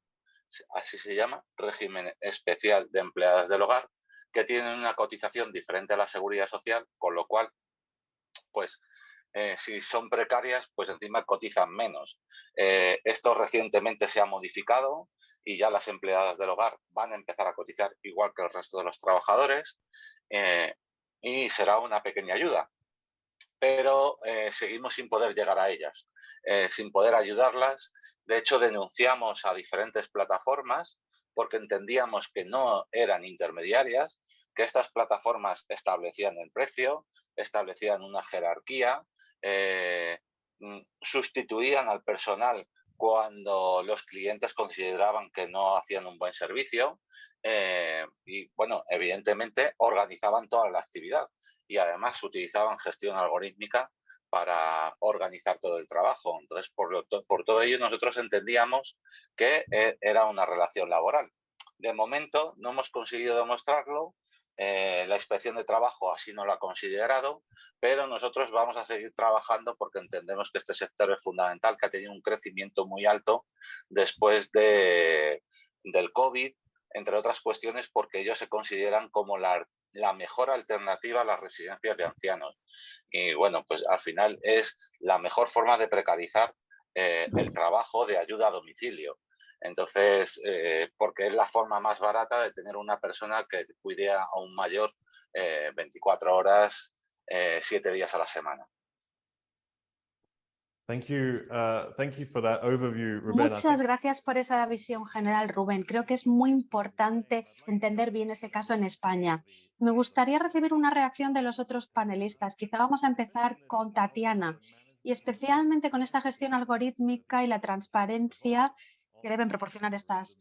así se llama, régimen especial de empleadas del hogar, que tienen una cotización diferente a la seguridad social, con lo cual, pues, si son precarias, pues encima cotizan menos. Esto recientemente se ha modificado y ya las empleadas del hogar van a empezar a cotizar igual que el resto de los trabajadores y será una pequeña ayuda. Pero seguimos sin poder llegar a ellas, sin poder ayudarlas. De hecho, denunciamos a diferentes plataformas porque entendíamos que no eran intermediarias, que estas plataformas establecían el precio, establecían una jerarquía, sustituían al personal cuando los clientes consideraban que no hacían un buen servicio y, bueno, evidentemente organizaban toda la actividad y además utilizaban gestión algorítmica para organizar todo el trabajo. Entonces, por todo ello, nosotros entendíamos que era una relación laboral. De momento, no hemos conseguido demostrarlo. La Inspección de Trabajo así no lo ha considerado, pero nosotros vamos a seguir trabajando porque entendemos que este sector es fundamental, que ha tenido un crecimiento muy alto después del COVID, entre otras cuestiones porque ellos se consideran como la mejor alternativa a las residencias de ancianos. Y bueno, pues al final es la mejor forma de precarizar el trabajo de ayuda a domicilio. Entonces, porque es la forma más barata de tener una persona que cuide a un mayor 24 horas, 7 días a la semana. Thank you for that overview, Ruben. Muchas gracias por esa visión general, Rubén. Creo que es muy importante entender bien ese caso en España. Me gustaría recibir una reacción de los otros panelistas. Quizá vamos a empezar con Tatiana y especialmente con esta gestión algorítmica y la transparencia que deben proporcionar estas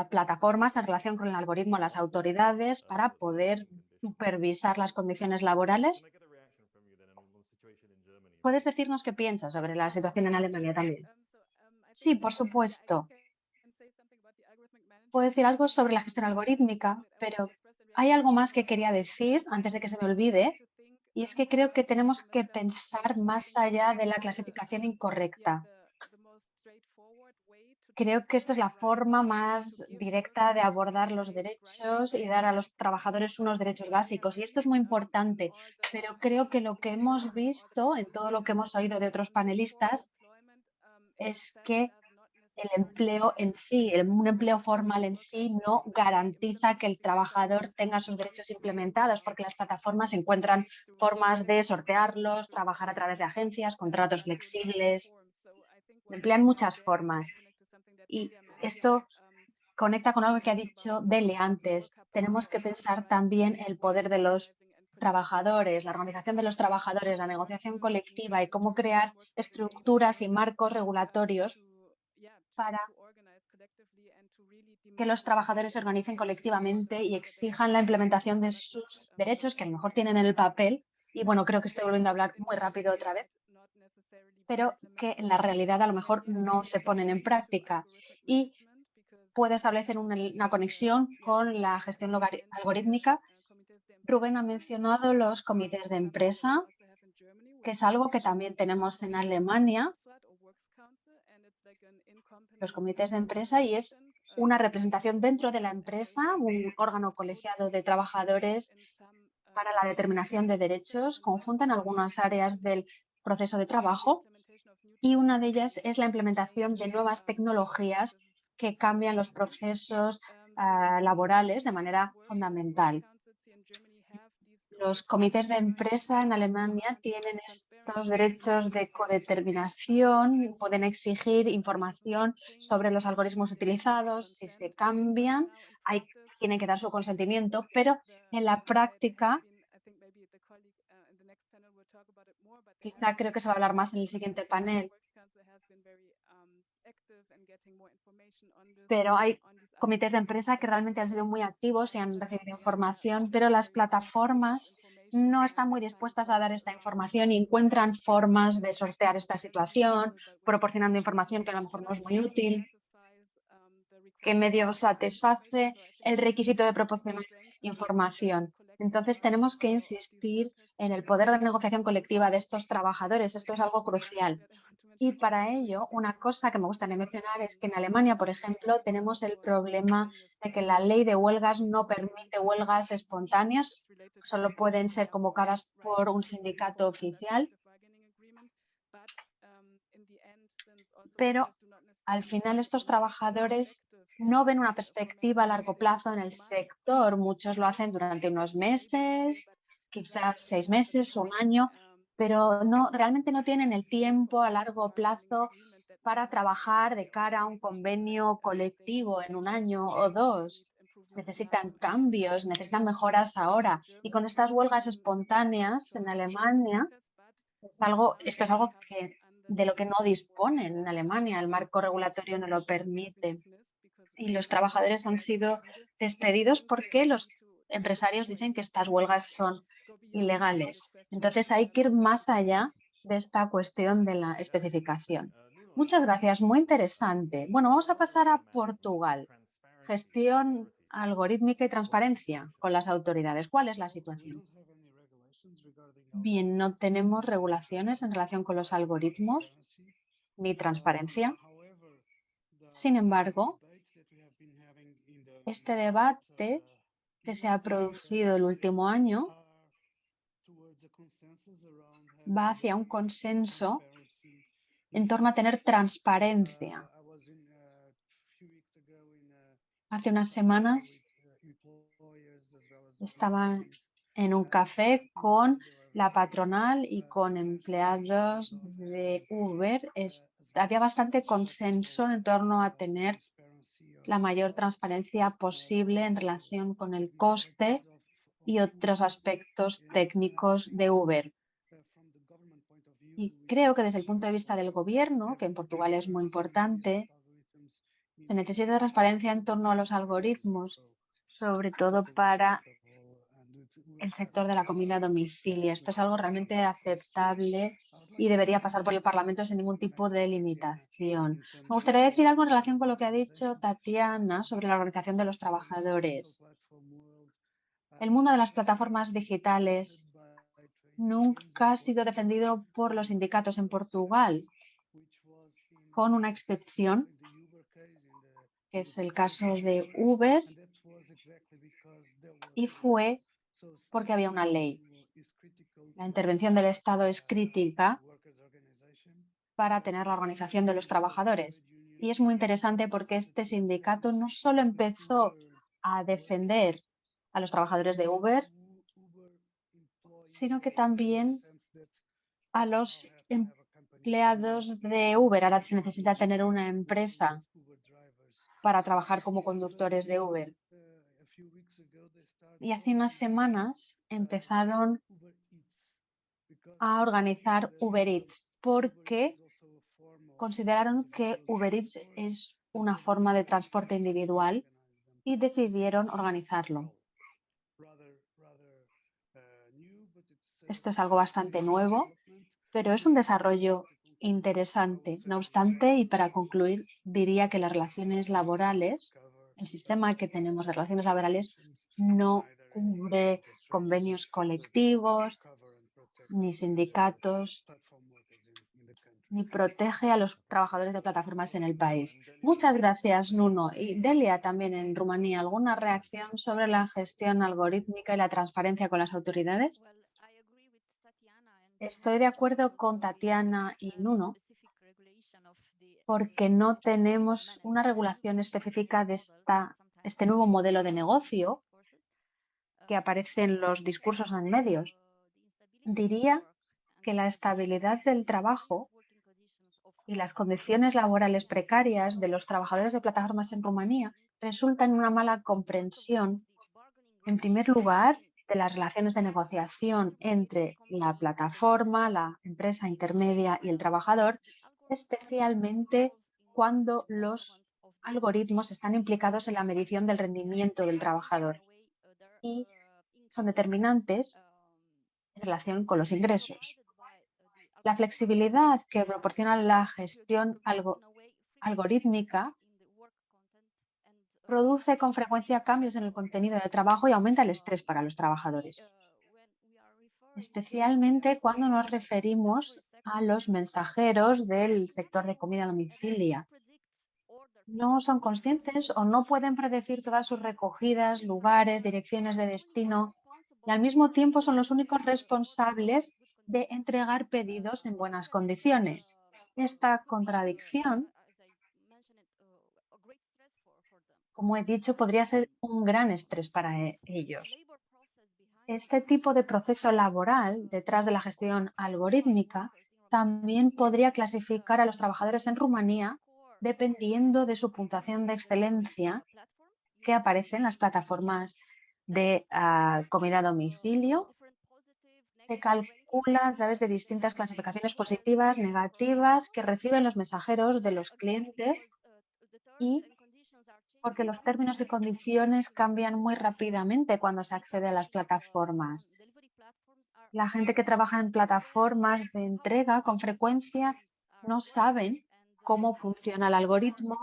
plataformas en relación con el algoritmo a las autoridades para poder supervisar las condiciones laborales. ¿Puedes decirnos qué piensas sobre la situación en Alemania también? Sí, por supuesto. Puedo decir algo sobre la gestión algorítmica, pero hay algo más que quería decir antes de que se me olvide, y es que creo que tenemos que pensar más allá de la clasificación incorrecta. Creo que esta es la forma más directa de abordar los derechos y dar a los trabajadores unos derechos básicos. Y esto es muy importante, pero creo que lo que hemos visto en todo lo que hemos oído de otros panelistas es que el empleo en sí, un empleo formal en sí, no garantiza que el trabajador tenga sus derechos implementados, porque las plataformas encuentran formas de sortearlos, trabajar a través de agencias, contratos flexibles, emplean muchas formas. Y esto conecta con algo que ha dicho Dele antes. Tenemos que pensar también el poder de los trabajadores, la organización de los trabajadores, la negociación colectiva y cómo crear estructuras y marcos regulatorios para que los trabajadores se organicen colectivamente y exijan la implementación de sus derechos que a lo mejor tienen en el papel. Y bueno, creo que estoy volviendo a hablar muy rápido otra vez, pero que en la realidad a lo mejor no se ponen en práctica. Y puede establecer una conexión con la gestión algorítmica. Rubén ha mencionado los comités de empresa, que es algo que también tenemos en Alemania. Los comités de empresa, y es una representación dentro de la empresa, un órgano colegiado de trabajadores para la determinación de derechos conjunta en algunas áreas del proceso de trabajo, y una de ellas es la implementación de nuevas tecnologías que cambian los procesos laborales de manera fundamental. Los comités de empresa en Alemania tienen estos derechos de codeterminación, pueden exigir información sobre los algoritmos utilizados, si se cambian, tienen que dar su consentimiento, pero en la práctica, quizá creo que se va a hablar más en el siguiente panel, pero hay comités de empresa que realmente han sido muy activos y han recibido información, pero las plataformas no están muy dispuestas a dar esta información y encuentran formas de sortear esta situación, proporcionando información que a lo mejor no es muy útil, que medio satisface el requisito de proporcionar información. Entonces tenemos que insistir en el poder de negociación colectiva de estos trabajadores. Esto es algo crucial. Y para ello, una cosa que me gustaría mencionar es que en Alemania, por ejemplo, tenemos el problema de que la ley de huelgas no permite huelgas espontáneas, solo pueden ser convocadas por un sindicato oficial. Pero al final estos trabajadores no ven una perspectiva a largo plazo en el sector. Muchos lo hacen durante unos meses, quizás 6 meses o un año, pero realmente no tienen el tiempo a largo plazo para trabajar de cara a un convenio colectivo en un año o dos. Necesitan cambios, necesitan mejoras ahora. Y con estas huelgas espontáneas en Alemania, esto es algo de lo que no disponen en Alemania. El marco regulatorio no lo permite. Y los trabajadores han sido despedidos porque los empresarios dicen que estas huelgas son ilegales. Entonces hay que ir más allá de esta cuestión de la especificación. Muchas gracias, muy interesante. Bueno, vamos a pasar a Portugal. Gestión algorítmica y transparencia con las autoridades. ¿Cuál es la situación? Bien, no tenemos regulaciones en relación con los algoritmos ni transparencia. Sin embargo, este debate que se ha producido el último año va hacia un consenso en torno a tener transparencia. Hace unas semanas estaba en un café con la patronal y con empleados de Uber. Había bastante consenso en torno a tener la mayor transparencia posible en relación con el coste y otros aspectos técnicos de Uber. Y creo que desde el punto de vista del gobierno, que en Portugal es muy importante, se necesita transparencia en torno a los algoritmos, sobre todo para el sector de la comida a domicilio. Esto es algo realmente aceptable y debería pasar por el Parlamento sin ningún tipo de limitación. Me gustaría decir algo en relación con lo que ha dicho Tatiana sobre la organización de los trabajadores. El mundo de las plataformas digitales nunca ha sido defendido por los sindicatos en Portugal, con una excepción, que es el caso de Uber, y fue porque había una ley. La intervención del Estado es crítica para tener la organización de los trabajadores. Y es muy interesante porque este sindicato no solo empezó a defender a los trabajadores de Uber, sino que también a los empleados de Uber. Ahora se necesita tener una empresa para trabajar como conductores de Uber. Y hace unas semanas empezaron a organizar Uber Eats porque consideraron que Uber Eats es una forma de transporte individual y decidieron organizarlo. Esto es algo bastante nuevo, pero es un desarrollo interesante. No obstante, y para concluir, diría que las relaciones laborales, el sistema que tenemos de relaciones laborales no cubre convenios colectivos, ni sindicatos, ni protege a los trabajadores de plataformas en el país. Muchas gracias, Nuno. Y Delia, también en Rumanía, ¿alguna reacción sobre la gestión algorítmica y la transparencia con las autoridades? Estoy de acuerdo con Tatiana y Nuno porque no tenemos una regulación específica de este nuevo modelo de negocio que aparece en los discursos en medios. Diría que la estabilidad del trabajo y las condiciones laborales precarias de los trabajadores de plataformas en Rumanía resultan en una mala comprensión, en primer lugar, de las relaciones de negociación entre la plataforma, la empresa intermedia y el trabajador, especialmente cuando los algoritmos están implicados en la medición del rendimiento del trabajador y son determinantes en relación con los ingresos. La flexibilidad que proporciona la gestión algorítmica produce con frecuencia cambios en el contenido de trabajo y aumenta el estrés para los trabajadores, especialmente cuando nos referimos a los mensajeros del sector de comida a domicilio. No son conscientes o no pueden predecir todas sus recogidas, lugares, direcciones de destino y al mismo tiempo son los únicos responsables de entregar pedidos en buenas condiciones. Esta contradicción, como he dicho, podría ser un gran estrés para ellos. Este tipo de proceso laboral detrás de la gestión algorítmica también podría clasificar a los trabajadores en Rumanía dependiendo de su puntuación de excelencia que aparece en las plataformas de comida a domicilio. Se calcula a través de distintas clasificaciones positivas, negativas que reciben los mensajeros de los clientes y porque los términos y condiciones cambian muy rápidamente cuando se accede a las plataformas. La gente que trabaja en plataformas de entrega con frecuencia no saben cómo funciona el algoritmo,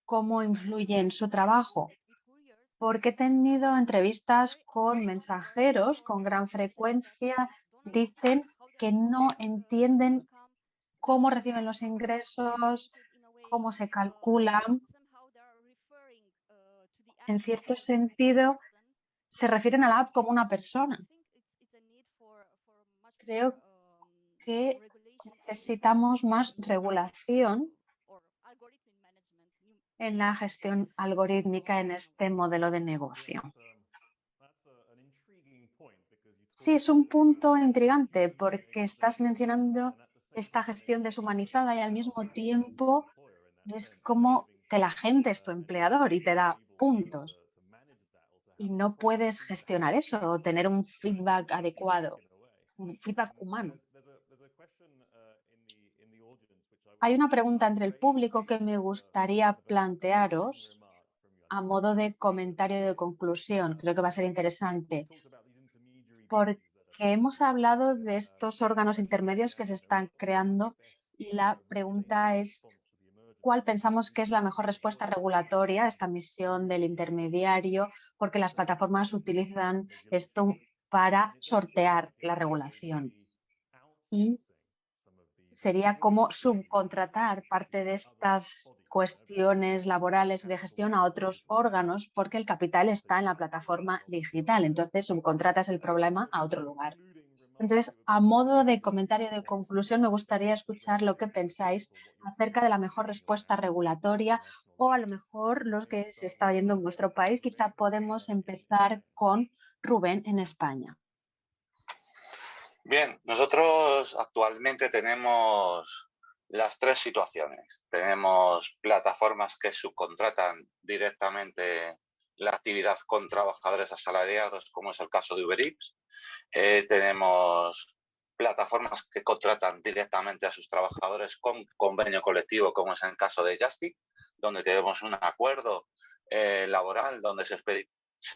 cómo influye en su trabajo, porque he tenido entrevistas con mensajeros con gran frecuencia, dicen que no entienden cómo reciben los ingresos, cómo se calculan. En cierto sentido, se refieren a la app como una persona. Creo que necesitamos más regulación en la gestión algorítmica en este modelo de negocio. Sí, es un punto intrigante porque estás mencionando esta gestión deshumanizada y al mismo tiempo es como que la gente es tu empleador y te da puntos. Y no puedes gestionar eso o tener un feedback adecuado, un feedback humano. Hay una pregunta entre el público que me gustaría plantearos a modo de comentario de conclusión. Creo que va a ser interesante porque hemos hablado de estos órganos intermedios que se están creando y la pregunta es ¿cuál pensamos que es la mejor respuesta regulatoria a esta misión del intermediario? Porque las plataformas utilizan esto para sortear la regulación. Y sería como subcontratar parte de estas cuestiones laborales y de gestión a otros órganos porque el capital está en la plataforma digital. Entonces subcontratas el problema a otro lugar. Entonces, a modo de comentario de conclusión, me gustaría escuchar lo que pensáis acerca de la mejor respuesta regulatoria o a lo mejor los que se está oyendo en vuestro país. Quizá podemos empezar con Rubén en España. Bien, nosotros actualmente tenemos las tres situaciones. Tenemos plataformas que subcontratan directamente la actividad con trabajadores asalariados, como es el caso de Uber Eats. Tenemos plataformas que contratan directamente a sus trabajadores con convenio colectivo, como es el caso de Justic, donde tenemos un acuerdo laboral donde se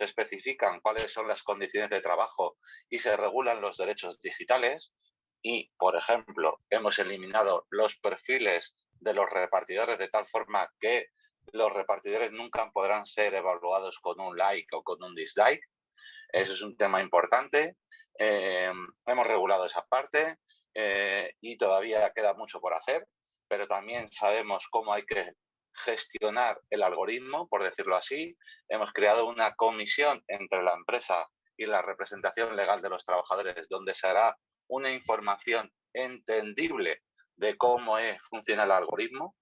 especifican cuáles son las condiciones de trabajo y se regulan los derechos digitales. Y, por ejemplo, hemos eliminado los perfiles de los repartidores de tal forma que los repartidores nunca podrán ser evaluados con un like o con un dislike. Eso es un tema importante. Hemos regulado esa parte y todavía queda mucho por hacer, pero también sabemos cómo hay que gestionar el algoritmo, por decirlo así. Hemos creado una comisión entre la empresa y la representación legal de los trabajadores, donde se hará una información entendible de cómo funciona el algoritmo.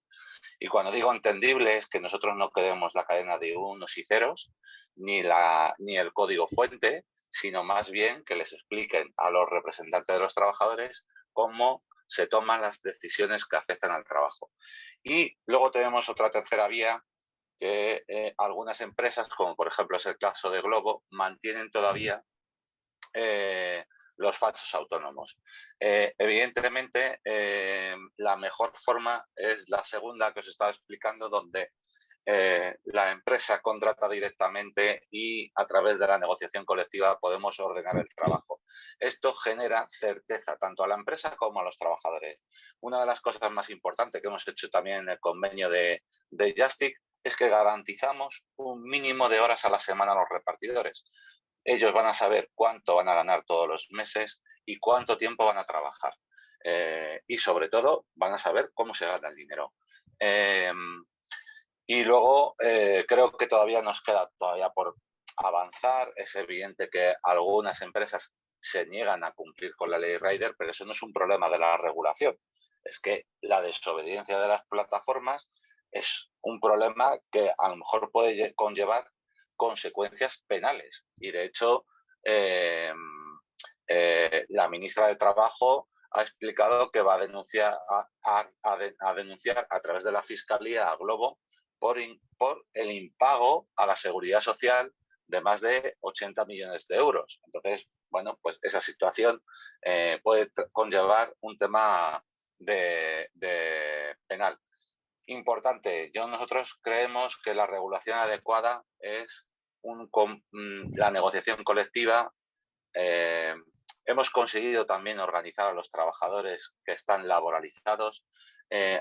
Y cuando digo entendible es que nosotros no queremos la cadena de unos y ceros, ni el código fuente, sino más bien que les expliquen a los representantes de los trabajadores cómo se toman las decisiones que afectan al trabajo. Y luego tenemos otra tercera vía que algunas empresas, como por ejemplo es el caso de Globo, mantienen todavía los falsos autónomos. Evidentemente, la mejor forma es la segunda que os estaba explicando, donde la empresa contrata directamente y a través de la negociación colectiva podemos ordenar el trabajo. Esto genera certeza tanto a la empresa como a los trabajadores. Una de las cosas más importantes que hemos hecho también en el convenio de Justic es que garantizamos un mínimo de horas a la semana a los repartidores. Ellos van a saber cuánto van a ganar todos los meses y cuánto tiempo van a trabajar. Y sobre todo van a saber cómo se gana el dinero. Y luego creo que todavía nos queda por avanzar. Es evidente que algunas empresas se niegan a cumplir con la ley Rider, pero eso no es un problema de la regulación. Es que la desobediencia de las plataformas es un problema que a lo mejor puede conllevar consecuencias penales. Y de hecho, la ministra de Trabajo ha explicado que va a denunciar a través de la Fiscalía a Glovo por el impago a la Seguridad Social de más de 80 millones de euros. Entonces, bueno, pues esa situación puede conllevar un tema de penal. Importante, nosotros creemos que la regulación adecuada es la negociación colectiva. Hemos conseguido también organizar a los trabajadores que están laboralizados,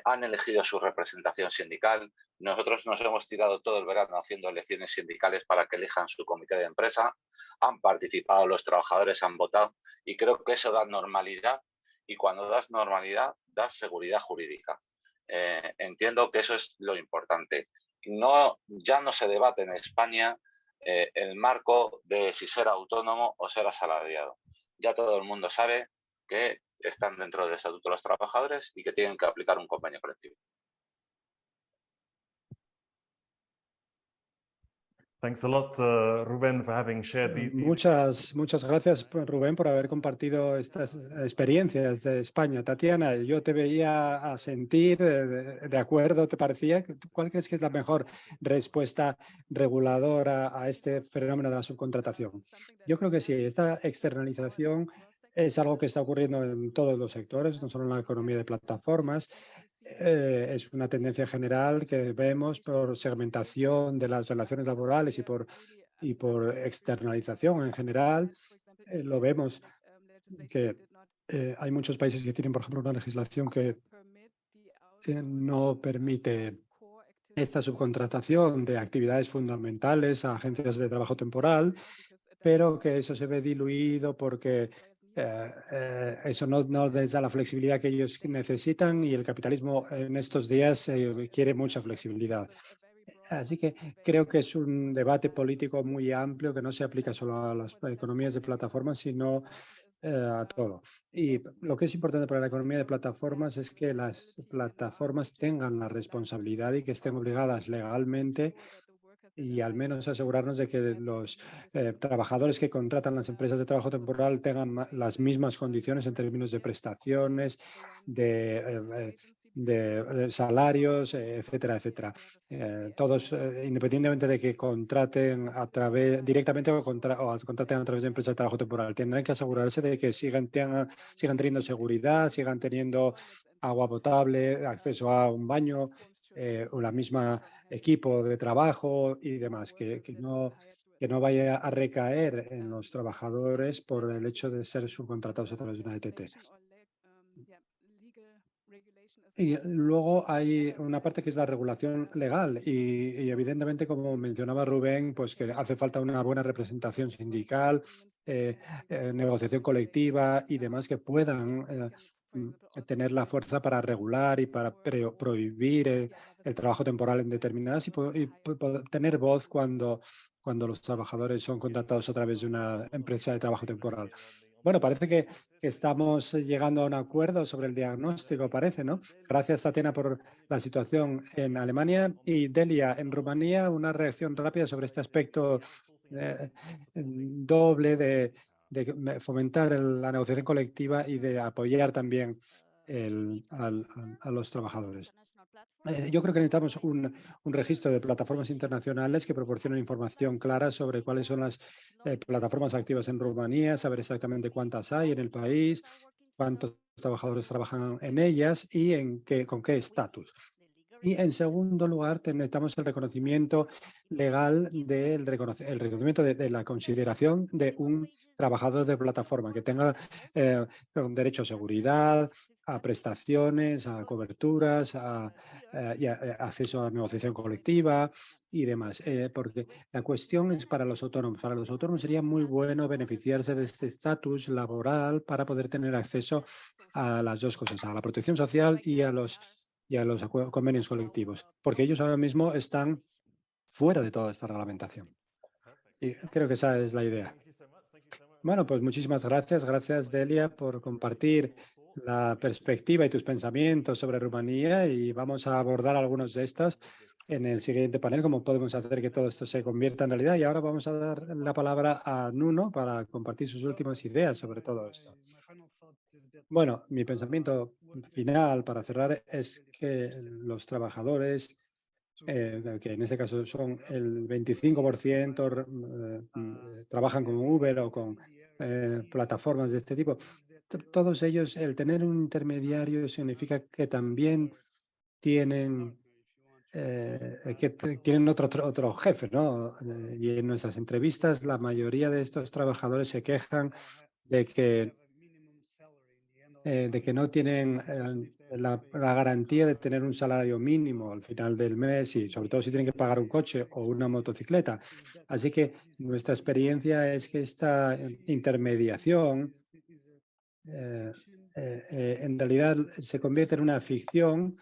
han elegido su representación sindical. Nosotros nos hemos tirado todo el verano haciendo elecciones sindicales para que elijan su comité de empresa. Han participado los trabajadores, han votado y creo que eso da normalidad y cuando das normalidad, das seguridad jurídica. Entiendo que eso es lo importante. Ya no se debate en España el marco de si ser autónomo o ser asalariado. Ya todo el mundo sabe que están dentro del Estatuto de los Trabajadores y que tienen que aplicar un convenio colectivo. Thanks a lot, Ruben, for having shared these. Muchas gracias, Rubén, por haber compartido estas experiencias de España. Tatiana, yo te veía a sentir de acuerdo, ¿te parecía? ¿Cuál crees que es la mejor respuesta reguladora a este fenómeno de la subcontratación? Yo creo que sí, esta externalización es algo que está ocurriendo en todos los sectores, no solo en la economía de plataformas. Es una tendencia general que vemos por segmentación de las relaciones laborales y por externalización en general. Lo vemos que hay muchos países que tienen, por ejemplo, una legislación que no permite esta subcontratación de actividades fundamentales a agencias de trabajo temporal, pero que eso se ve diluido porque eso no les da la flexibilidad que ellos necesitan y el capitalismo en estos días quiere mucha flexibilidad. Así que creo que es un debate político muy amplio que no se aplica solo a las economías de plataformas, sino a todo. Y lo que es importante para la economía de plataformas es que las plataformas tengan la responsabilidad y que estén obligadas legalmente y al menos asegurarnos de que los trabajadores que contratan las empresas de trabajo temporal tengan las mismas condiciones en términos de prestaciones, de salarios, etcétera, etcétera. Todos, independientemente de que contraten directamente o contraten a través de empresas de trabajo temporal, tendrán que asegurarse de que sigan teniendo seguridad, sigan teniendo agua potable, acceso a un baño, o la misma equipo de trabajo y demás, que no vaya a recaer en los trabajadores por el hecho de ser subcontratados a través de una ETT. Y luego hay una parte que es la regulación legal y evidentemente, como mencionaba Rubén, pues que hace falta una buena representación sindical, negociación colectiva y demás que puedan tener la fuerza para regular y para prohibir el trabajo temporal en determinadas y tener voz cuando los trabajadores son contratados a través de una empresa de trabajo temporal. Bueno, parece que estamos llegando a un acuerdo sobre el diagnóstico, parece, ¿no? Gracias, Tatiana, por la situación en Alemania. Y Delia, en Rumanía, una reacción rápida sobre este aspecto doble de fomentar la negociación colectiva y de apoyar también a los trabajadores. Yo creo que necesitamos un registro de plataformas internacionales que proporcionen información clara sobre cuáles son las plataformas activas en Rumanía, saber exactamente cuántas hay en el país, cuántos trabajadores trabajan en ellas y con qué estatus. Y en segundo lugar, necesitamos el reconocimiento legal el reconocimiento de la consideración de un trabajador de plataforma que tenga un derecho a seguridad, a prestaciones, a coberturas, y acceso a negociación colectiva y demás. Porque la cuestión es para los autónomos. Para los autónomos sería muy bueno beneficiarse de este estatus laboral para poder tener acceso a las dos cosas, a la protección social y a los convenios colectivos, porque ellos ahora mismo están fuera de toda esta reglamentación. Y creo que esa es la idea. Bueno, pues muchísimas gracias. Gracias, Delia, por compartir la perspectiva y tus pensamientos sobre Rumanía y vamos a abordar algunos de estos. en el siguiente panel cómo podemos hacer que todo esto se convierta en realidad. Y ahora vamos a dar la palabra a Nuno para compartir sus últimas ideas sobre todo esto. Bueno, mi pensamiento final para cerrar es que los trabajadores, que en este caso son el 25%, trabajan con Uber o con plataformas de este tipo. Todos ellos, el tener un intermediario significa que también tienen, tienen otro jefe, ¿no? Y en nuestras entrevistas, la mayoría de estos trabajadores se quejan de que no tienen la garantía de tener un salario mínimo al final del mes y sobre todo si tienen que pagar un coche o una motocicleta. Así que nuestra experiencia es que esta intermediación en realidad se convierte en una ficción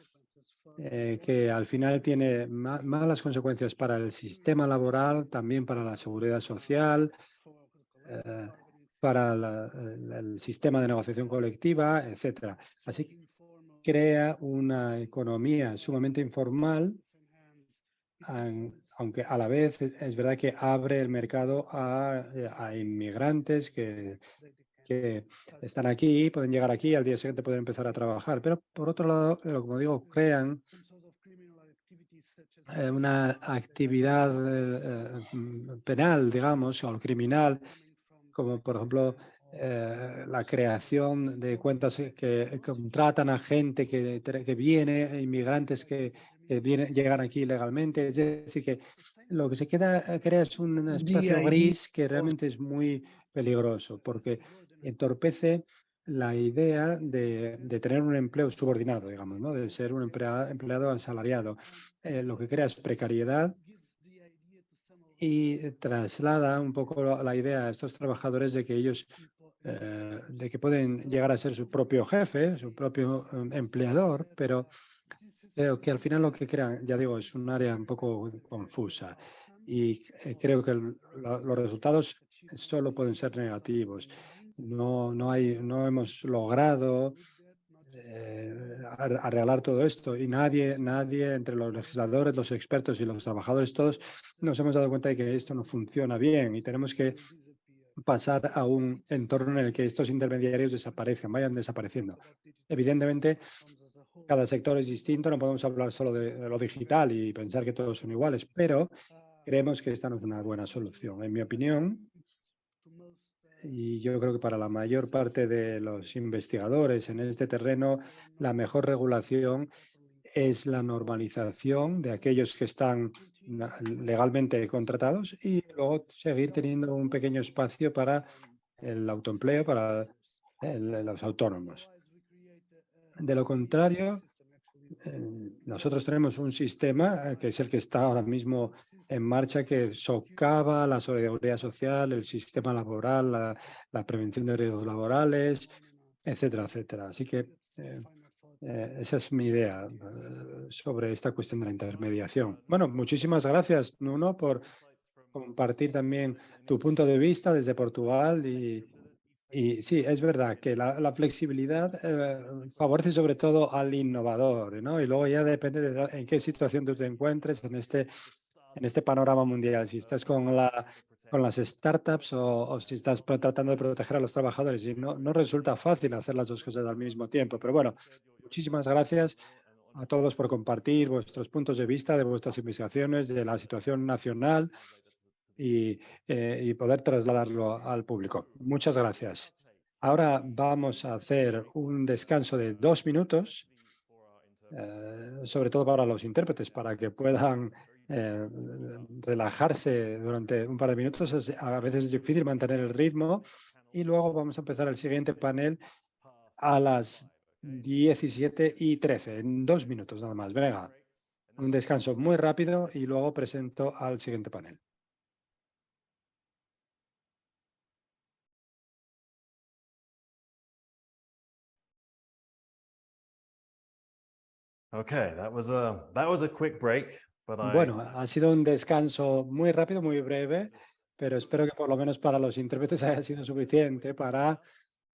que al final tiene malas consecuencias para el sistema laboral, también para la seguridad social, eh, para el sistema de negociación colectiva, etcétera. Así que crea una economía sumamente informal, aunque a la vez es verdad que abre el mercado a inmigrantes que están aquí, pueden llegar aquí, al día siguiente pueden empezar a trabajar. Pero por otro lado, como digo, crean una actividad penal, digamos, o criminal, como por ejemplo la creación de cuentas que contratan a gente que viene, inmigrantes que llegan aquí ilegalmente. Es decir, que lo que se crea es un espacio gris que realmente es muy peligroso porque entorpece la idea de tener un empleo subordinado, digamos, ¿no? De ser un empleado asalariado. Lo que crea es precariedad y traslada un poco la idea a estos trabajadores de que ellos de que pueden llegar a ser su propio jefe, su propio empleador, pero que al final lo que crean, ya digo, es un área un poco confusa y creo que los resultados solo pueden ser negativos. No hemos logrado arreglar todo esto y nadie entre los legisladores, los expertos y los trabajadores, todos nos hemos dado cuenta de que esto no funciona bien y tenemos que pasar a un entorno en el que estos intermediarios desaparezcan, vayan desapareciendo. Evidentemente, cada sector es distinto, no podemos hablar solo de lo digital y pensar que todos son iguales, pero creemos que esta no es una buena solución. En mi opinión, y yo creo que para la mayor parte de los investigadores en este terreno, la mejor regulación es la normalización de aquellos que están legalmente contratados y luego seguir teniendo un pequeño espacio para el autoempleo, para los autónomos. De lo contrario, nosotros tenemos un sistema que es el que está ahora mismo en marcha, que socava la solidaridad social, el sistema laboral, la prevención de riesgos laborales, etcétera, etcétera. Así que esa es mi idea sobre esta cuestión de la intermediación. Bueno, muchísimas gracias, Nuno, por compartir también tu punto de vista desde Portugal y sí, es verdad que la flexibilidad favorece sobre todo al innovador, ¿no? Y luego ya depende de en qué situación tú te encuentres en este panorama mundial. Si estás con las startups o si estás tratando de proteger a los trabajadores. Y no resulta fácil hacer las dos cosas al mismo tiempo. Pero bueno, muchísimas gracias a todos por compartir vuestros puntos de vista de vuestras investigaciones, de la situación nacional y poder trasladarlo al público. Muchas gracias. Ahora vamos a hacer un descanso de 2 minutos, sobre todo para los intérpretes, para que puedan relajarse durante un par de minutos. A veces es difícil mantener el ritmo y luego vamos a empezar el siguiente panel a las 17:13, en 2 minutos nada más. Venga, un descanso muy rápido y luego presento al siguiente panel. Okay, that was a quick break, but Bueno, ha sido un descanso muy rápido, muy breve, pero espero que por lo menos para los intérpretes haya sido suficiente para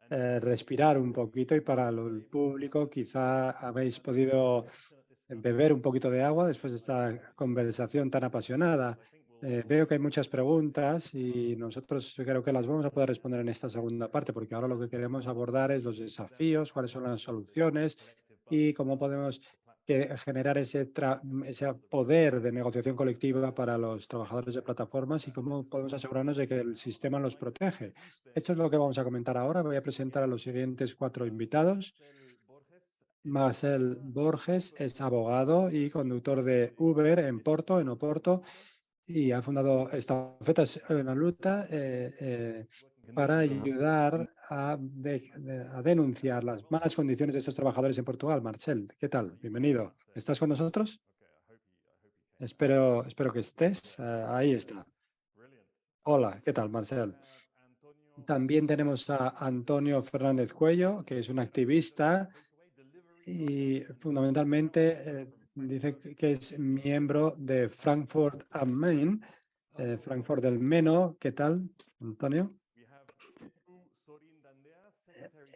respirar un poquito y para el público quizá habéis podido beber un poquito de agua después de esta conversación tan apasionada. Veo que hay muchas preguntas y nosotros creo que las vamos a poder responder en esta segunda parte, porque ahora lo que queremos abordar es los desafíos, cuáles son las soluciones y cómo podemos generar ese poder de negociación colectiva para los trabajadores de plataformas y cómo podemos asegurarnos de que el sistema los protege. Esto es lo que vamos a comentar ahora. Voy a presentar a los siguientes 4 invitados. Marcel Borges es abogado y conductor de Uber en Oporto, y ha fundado Estafetas en la Luta para ayudar a denunciar las malas condiciones de estos trabajadores en Portugal. Marcel, ¿qué tal? Bienvenido. ¿Estás con nosotros? Espero que estés. Ahí está. Hola, ¿qué tal, Marcel? También tenemos a Antonio Fernández Cuello, que es un activista y fundamentalmente dice que es miembro de Frankfurt am Main, Frankfurt del Meno. ¿Qué tal, Antonio?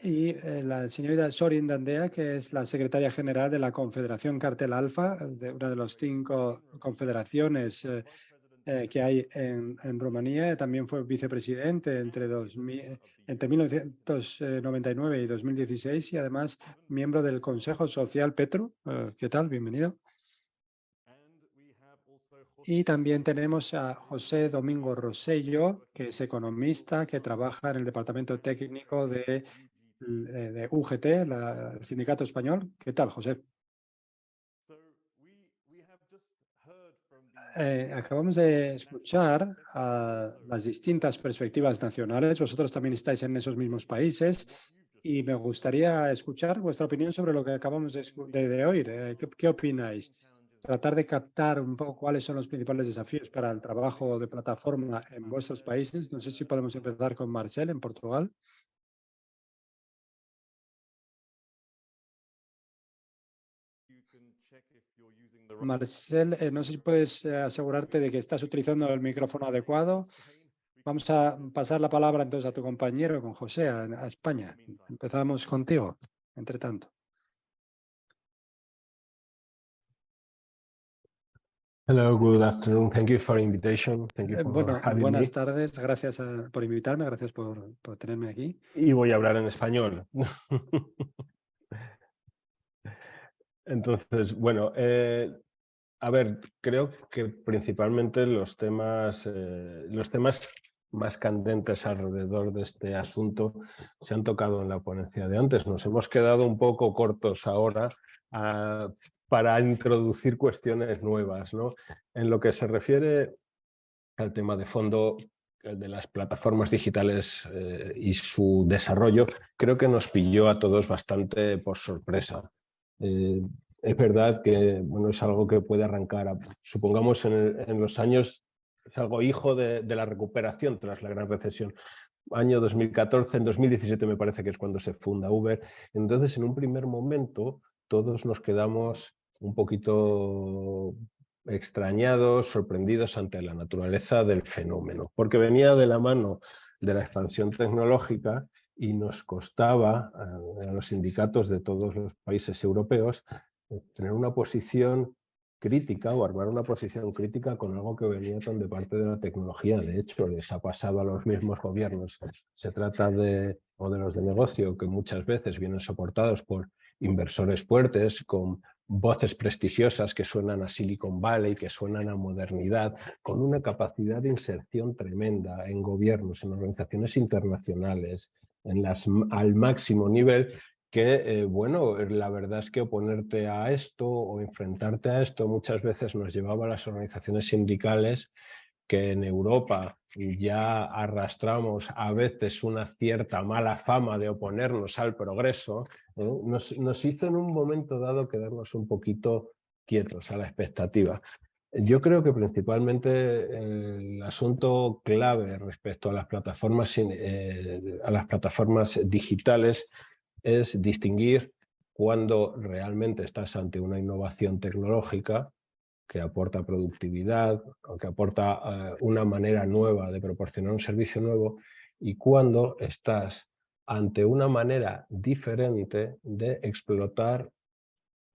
Y la señorita Sorin Dandea, que es la secretaria general de la Confederación Cartel Alfa, de una de las 5 confederaciones que hay en Rumanía. También fue vicepresidente entre 1999 y 2016 y además miembro del Consejo Social Petru. ¿Qué tal? Bienvenido. Y también tenemos a José Domingo Rosello, que es economista, que trabaja en el departamento técnico de UGT, el sindicato español. ¿Qué tal, José? Acabamos de escuchar a las distintas perspectivas nacionales. Vosotros también estáis en esos mismos países y me gustaría escuchar vuestra opinión sobre lo que acabamos de oír. ¿Qué opináis? Tratar de captar un poco cuáles son los principales desafíos para el trabajo de plataforma en vuestros países. No sé si podemos empezar con Marcel en Portugal. Marcel, no sé si puedes asegurarte de que estás utilizando el micrófono adecuado. Vamos a pasar la palabra entonces a tu compañero, con José, a España. Empezamos contigo, entre tanto. Hello, good afternoon. Thank you for the invitation. Thank you for Bueno, having buenas me. tardes. Gracias por invitarme. Gracias por tenerme aquí. Y voy a hablar en español. Entonces, bueno, a ver, creo que principalmente los temas más candentes alrededor de este asunto se han tocado en la ponencia de antes. Nos hemos quedado un poco cortos ahora para introducir cuestiones nuevas, ¿no? En lo que se refiere al tema de fondo, el de las plataformas digitales y su desarrollo, creo que nos pilló a todos bastante por sorpresa. Es verdad que bueno, es algo que puede arrancar, supongamos en los años, es algo hijo de la recuperación tras la gran recesión. Año 2014, en 2017 me parece que es cuando se funda Uber. Entonces, en un primer momento, todos nos quedamos un poquito extrañados, sorprendidos ante la naturaleza del fenómeno, porque venía de la mano de la expansión tecnológica y nos costaba a los sindicatos de todos los países europeos tener una posición crítica o armar una posición crítica con algo que venía tan de parte de la tecnología. De hecho, les ha pasado a los mismos gobiernos. Se trata de modelos de negocio que muchas veces vienen soportados por inversores fuertes, con voces prestigiosas que suenan a Silicon Valley, que suenan a modernidad, con una capacidad de inserción tremenda en gobiernos, en organizaciones internacionales, al máximo nivel, que, bueno, la verdad es que oponerte a esto o enfrentarte a esto muchas veces nos llevaba a las organizaciones sindicales que en Europa ya arrastramos a veces una cierta mala fama de oponernos al progreso, nos hizo en un momento dado quedarnos un poquito quietos a la expectativa. Yo creo que principalmente el asunto clave respecto a las plataformas digitales es distinguir cuando realmente estás ante una innovación tecnológica que aporta productividad o que aporta una manera nueva de proporcionar un servicio nuevo, y cuando estás ante una manera diferente de explotar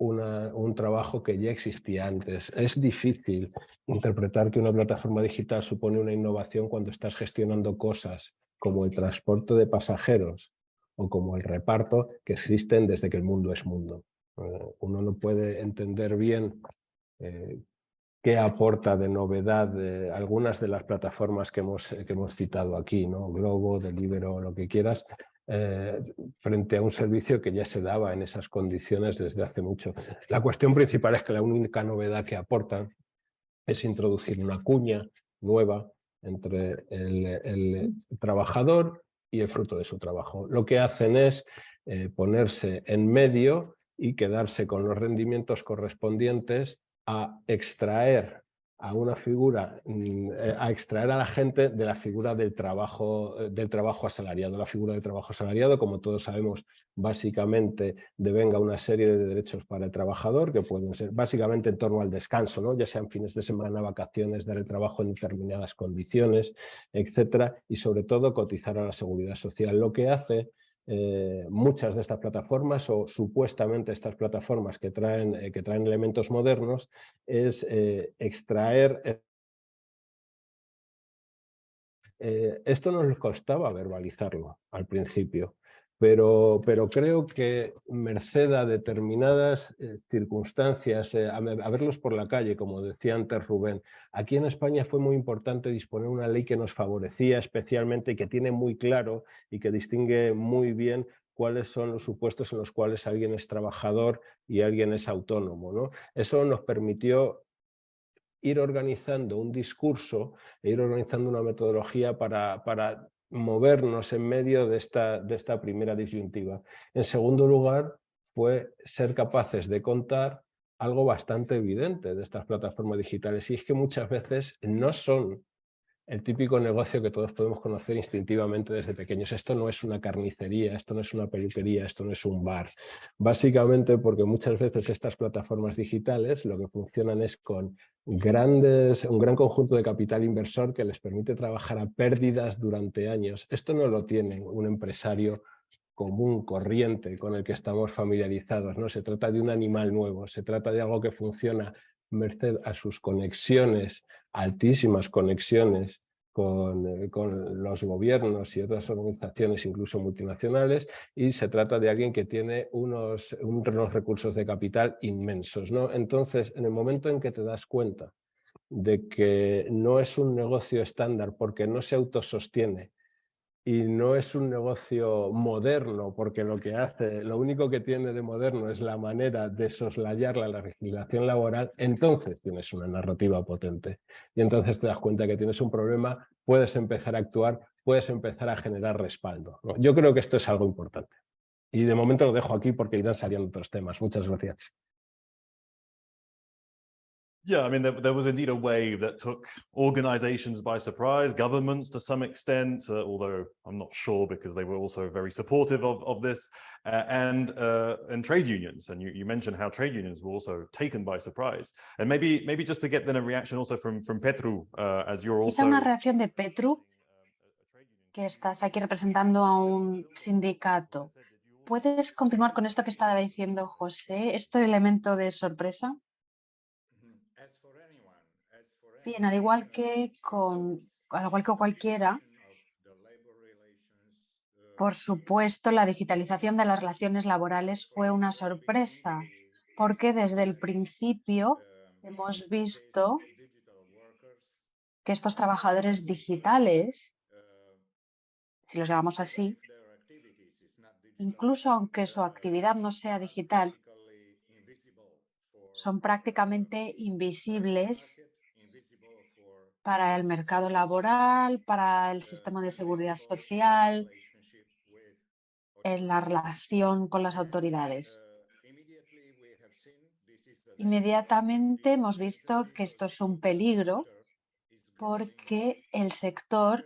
un trabajo que ya existía antes. Es difícil interpretar que una plataforma digital supone una innovación cuando estás gestionando cosas como el transporte de pasajeros o como el reparto que existen desde que el mundo es mundo. Uno no puede entender bien qué aporta de novedad algunas de las plataformas que hemos citado aquí, ¿no? Glovo, Deliveroo, lo que quieras, frente a un servicio que ya se daba en esas condiciones desde hace mucho. La cuestión principal es que la única novedad que aportan es introducir una cuña nueva entre el trabajador y el fruto de su trabajo. Lo que hacen es ponerse en medio y quedarse con los rendimientos correspondientes a extraer a una figura, a extraer a la gente de la figura del trabajo asalariado. La figura del trabajo asalariado, como todos sabemos, básicamente devenga una serie de derechos para el trabajador, que pueden ser básicamente en torno al descanso, ¿no? Ya sean fines de semana, vacaciones, dar el trabajo en determinadas condiciones, etcétera, y sobre todo cotizar a la seguridad social. Lo que hace muchas de estas plataformas, o supuestamente estas plataformas que traen elementos modernos, es extraer. Esto nos costaba verbalizarlo al principio, pero creo que merced a determinadas circunstancias, a verlos por la calle, como decía antes Rubén, aquí en España fue muy importante disponer una ley que nos favorecía especialmente y que tiene muy claro y que distingue muy bien cuáles son los supuestos en los cuales alguien es trabajador y alguien es autónomo, ¿no? Eso nos permitió ir organizando un discurso e ir organizando una metodología para movernos en medio de esta primera disyuntiva. En segundo lugar, fue ser capaces de contar algo bastante evidente de estas plataformas digitales, y es que muchas veces no son el típico negocio que todos podemos conocer instintivamente desde pequeños. Esto no es una carnicería, esto no es una peluquería, esto no es un bar. Básicamente porque muchas veces estas plataformas digitales lo que funcionan es con un gran conjunto de capital inversor que les permite trabajar a pérdidas durante años. Esto no lo tiene un empresario común, corriente, con el que estamos familiarizados, ¿no? Se trata de un animal nuevo, se trata de algo que funciona merced a sus conexiones, altísimas conexiones con los gobiernos y otras organizaciones, incluso multinacionales, y se trata de alguien que tiene unos recursos de capital inmensos, ¿no? Entonces, en el momento en que te das cuenta de que no es un negocio estándar porque no se autosostiene, y no es un negocio moderno, porque lo único que tiene de moderno es la manera de soslayar la legislación laboral, entonces tienes una narrativa potente. Y entonces te das cuenta que tienes un problema, puedes empezar a actuar, puedes empezar a generar respaldo, ¿no? Yo creo que esto es algo importante. Y de momento lo dejo aquí porque irán saliendo otros temas. Muchas gracias. Yeah, I mean, there was indeed a wave that took organizations by surprise, governments to some extent, although I'm not sure because they were also very supportive of this, and trade unions. And you mentioned how trade unions were also taken by surprise. And maybe just to get then a reaction also from Petru, as you're also... Quizá una reacción de Petru, que estás aquí representando a un sindicato. ¿Puedes continuar con esto que estaba diciendo José? ¿Este elemento de sorpresa? Bien, al igual que cualquiera, por supuesto, la digitalización de las relaciones laborales fue una sorpresa, porque desde el principio hemos visto que estos trabajadores digitales, si los llamamos así, incluso aunque su actividad no sea digital, son prácticamente invisibles para el mercado laboral, para el sistema de seguridad social, en la relación con las autoridades. Inmediatamente hemos visto que esto es un peligro porque el sector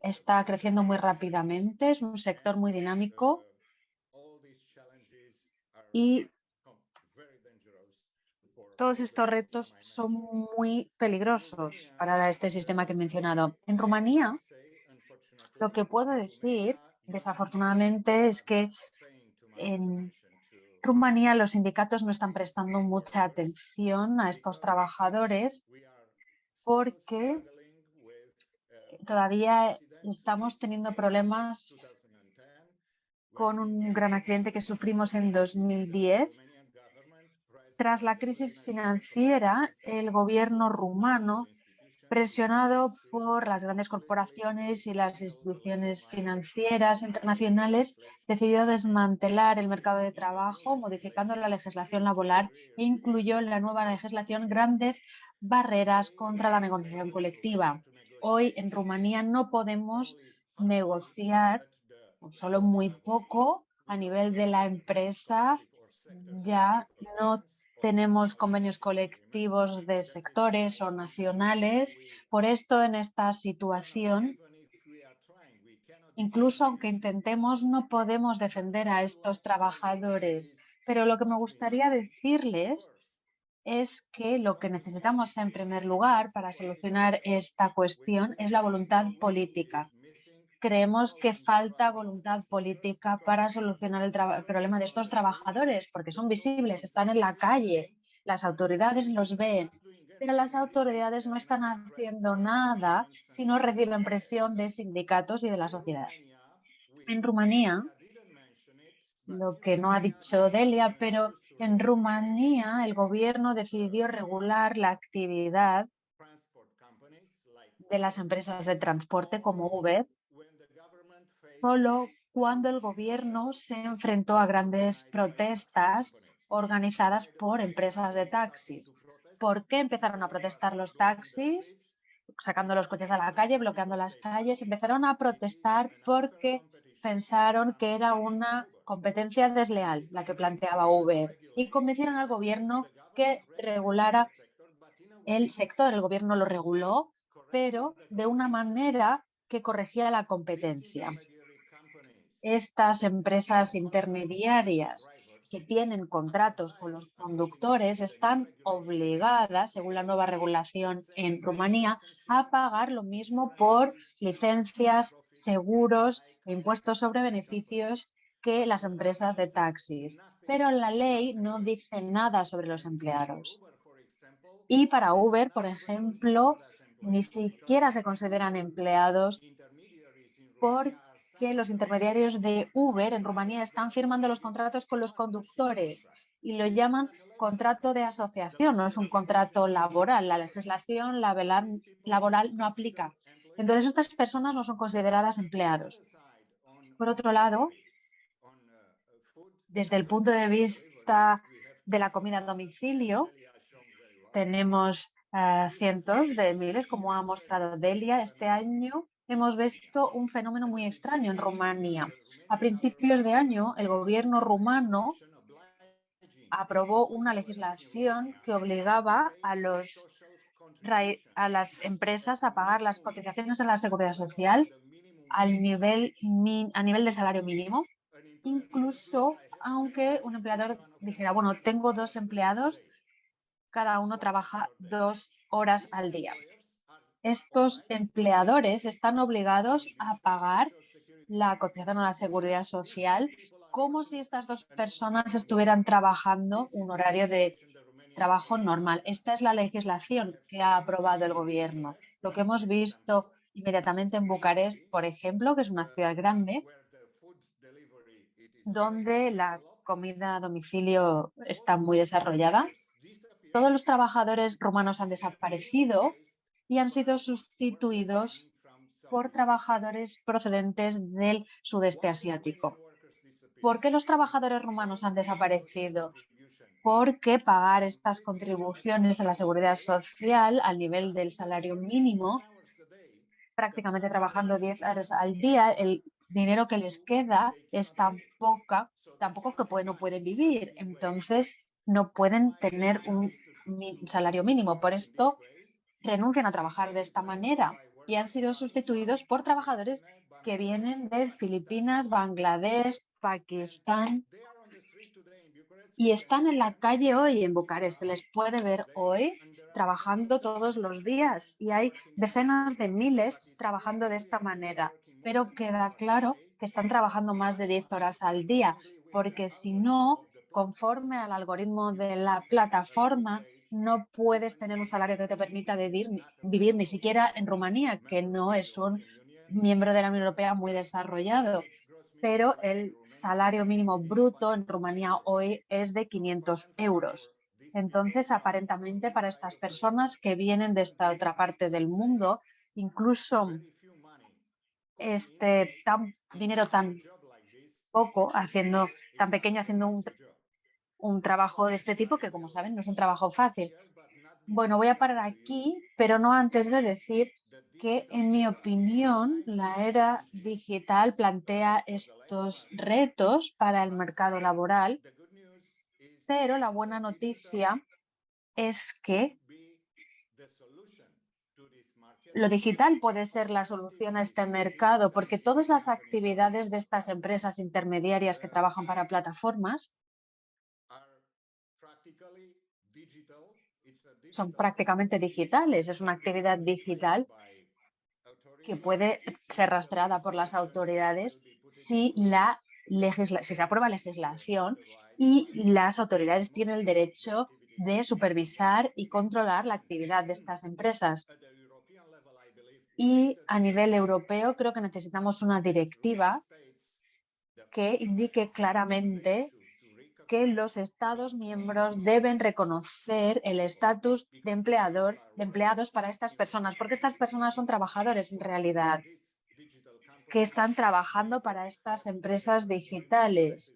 está creciendo muy rápidamente, es un sector muy dinámico y todos estos retos son muy peligrosos para este sistema que he mencionado. En Rumanía, lo que puedo decir, desafortunadamente, es que en Rumanía los sindicatos no están prestando mucha atención a estos trabajadores porque todavía estamos teniendo problemas con un gran accidente que sufrimos en 2010. Tras la crisis financiera, el gobierno rumano, presionado por las grandes corporaciones y las instituciones financieras internacionales, decidió desmantelar el mercado de trabajo, modificando la legislación laboral e incluyó en la nueva legislación grandes barreras contra la negociación colectiva. Hoy en Rumanía no podemos negociar, o solo muy poco, a nivel de la empresa. Ya no tenemos convenios colectivos de sectores o nacionales. Por esto, en esta situación, incluso aunque intentemos, no podemos defender a estos trabajadores. Pero lo que me gustaría decirles es que lo que necesitamos en primer lugar para solucionar esta cuestión es la voluntad política. Creemos que falta voluntad política para solucionar el problema de estos trabajadores, porque son visibles, están en la calle, las autoridades los ven, pero las autoridades no están haciendo nada si no reciben presión de sindicatos y de la sociedad. En Rumanía, lo que no ha dicho Delia, pero en Rumanía el gobierno decidió regular la actividad de las empresas de transporte como Uber solo cuando el gobierno se enfrentó a grandes protestas organizadas por empresas de taxis. ¿Por qué empezaron a protestar los taxis? Sacando los coches a la calle, bloqueando las calles. Empezaron a protestar porque pensaron que era una competencia desleal la que planteaba Uber y convencieron al gobierno que regulara el sector. El gobierno lo reguló, pero de una manera que corregía la competencia. Estas empresas intermediarias que tienen contratos con los conductores están obligadas, según la nueva regulación en Rumanía, a pagar lo mismo por licencias, seguros e impuestos sobre beneficios que las empresas de taxis. Pero la ley no dice nada sobre los empleados. Y para Uber, por ejemplo, ni siquiera se consideran empleados porque los intermediarios de Uber en Rumanía están firmando los contratos con los conductores y lo llaman contrato de asociación, no es un contrato laboral. La legislación laboral no aplica. Entonces, estas personas no son consideradas empleados. Por otro lado, desde el punto de vista de la comida a domicilio, tenemos cientos de miles, como ha mostrado Delia. Este año hemos visto un fenómeno muy extraño en Rumanía. A principios de año, el gobierno rumano aprobó una legislación que obligaba a las empresas a pagar las cotizaciones a la seguridad social a nivel de salario mínimo, incluso aunque un empleador dijera, bueno, tengo 2 empleados, cada uno trabaja 2 horas al día. Estos empleadores están obligados a pagar la cotización a la seguridad social como si estas 2 personas estuvieran trabajando un horario de trabajo normal. Esta es la legislación que ha aprobado el gobierno. Lo que hemos visto inmediatamente en Bucarest, por ejemplo, que es una ciudad grande, donde la comida a domicilio está muy desarrollada. Todos los trabajadores rumanos han desaparecido y han sido sustituidos por trabajadores procedentes del sudeste asiático. ¿Por qué los trabajadores rumanos han desaparecido? Porque pagar estas contribuciones a la seguridad social al nivel del salario mínimo, prácticamente trabajando 10 horas al día, el dinero que les queda es tan poco que no pueden vivir. Entonces, no pueden tener un salario mínimo. Por esto, renuncian a trabajar de esta manera y han sido sustituidos por trabajadores que vienen de Filipinas, Bangladesh, Pakistán y están en la calle hoy en Bucarest. Se les puede ver hoy trabajando todos los días y hay decenas de miles trabajando de esta manera, pero queda claro que están trabajando más de 10 horas al día, porque si no, conforme al algoritmo de la plataforma, no puedes tener un salario que te permita vivir ni siquiera en Rumanía, que no es un miembro de la Unión Europea muy desarrollado. Pero el salario mínimo bruto en Rumanía hoy es de 500 euros. Entonces, aparentemente, para estas personas que vienen de esta otra parte del mundo, incluso dinero tan poco, tan pequeño, haciendo un trabajo de este tipo, que como saben no es un trabajo fácil. Bueno, voy a parar aquí, pero no antes de decir que, en mi opinión, la era digital plantea estos retos para el mercado laboral, pero la buena noticia es que lo digital puede ser la solución a este mercado, porque todas las actividades de estas empresas intermediarias que trabajan para plataformas son prácticamente digitales. Es una actividad digital que puede ser rastreada por las autoridades si se aprueba legislación y las autoridades tienen el derecho de supervisar y controlar la actividad de estas empresas. Y a nivel europeo creo que necesitamos una directiva que indique claramente que los Estados miembros deben reconocer el estatus de empleados para estas personas, porque estas personas son trabajadores en realidad, que están trabajando para estas empresas digitales.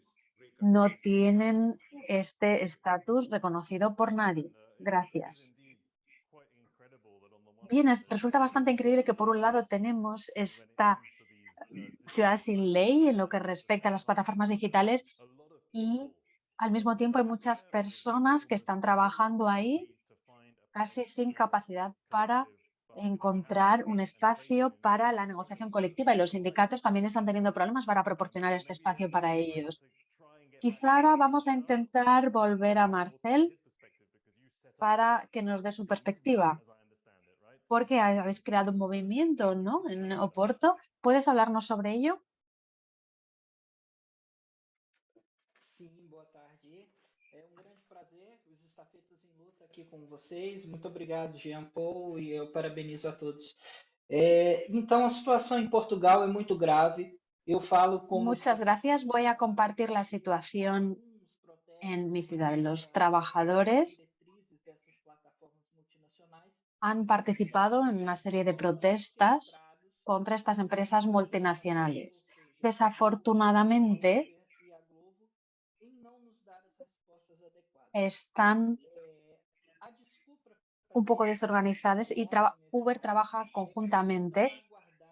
No tienen este estatus reconocido por nadie. Gracias. Bien, resulta bastante increíble que por un lado tenemos esta ciudad sin ley en lo que respecta a las plataformas digitales y al mismo tiempo hay muchas personas que están trabajando ahí casi sin capacidad para encontrar un espacio para la negociación colectiva, y los sindicatos también están teniendo problemas para proporcionar este espacio para ellos. Quizá ahora vamos a intentar volver a Marcel para que nos dé su perspectiva, porque habéis creado un movimiento, ¿no?, en Oporto. ¿Puedes hablarnos sobre ello? Sim, boa tarde. É grande prazer, os Estafetas em Luta aqui com vocês. Muito obrigado, Jean Paul, e eu parabenizo a todos. Então, a situação em Portugal é muito grave. Eu falo como... Muchas gracias. Voy a compartir la situación en mi ciudad. Los trabajadores han participado en una serie de protestas contra estas empresas multinacionales. Desafortunadamente, están un poco desorganizadas y Uber trabaja conjuntamente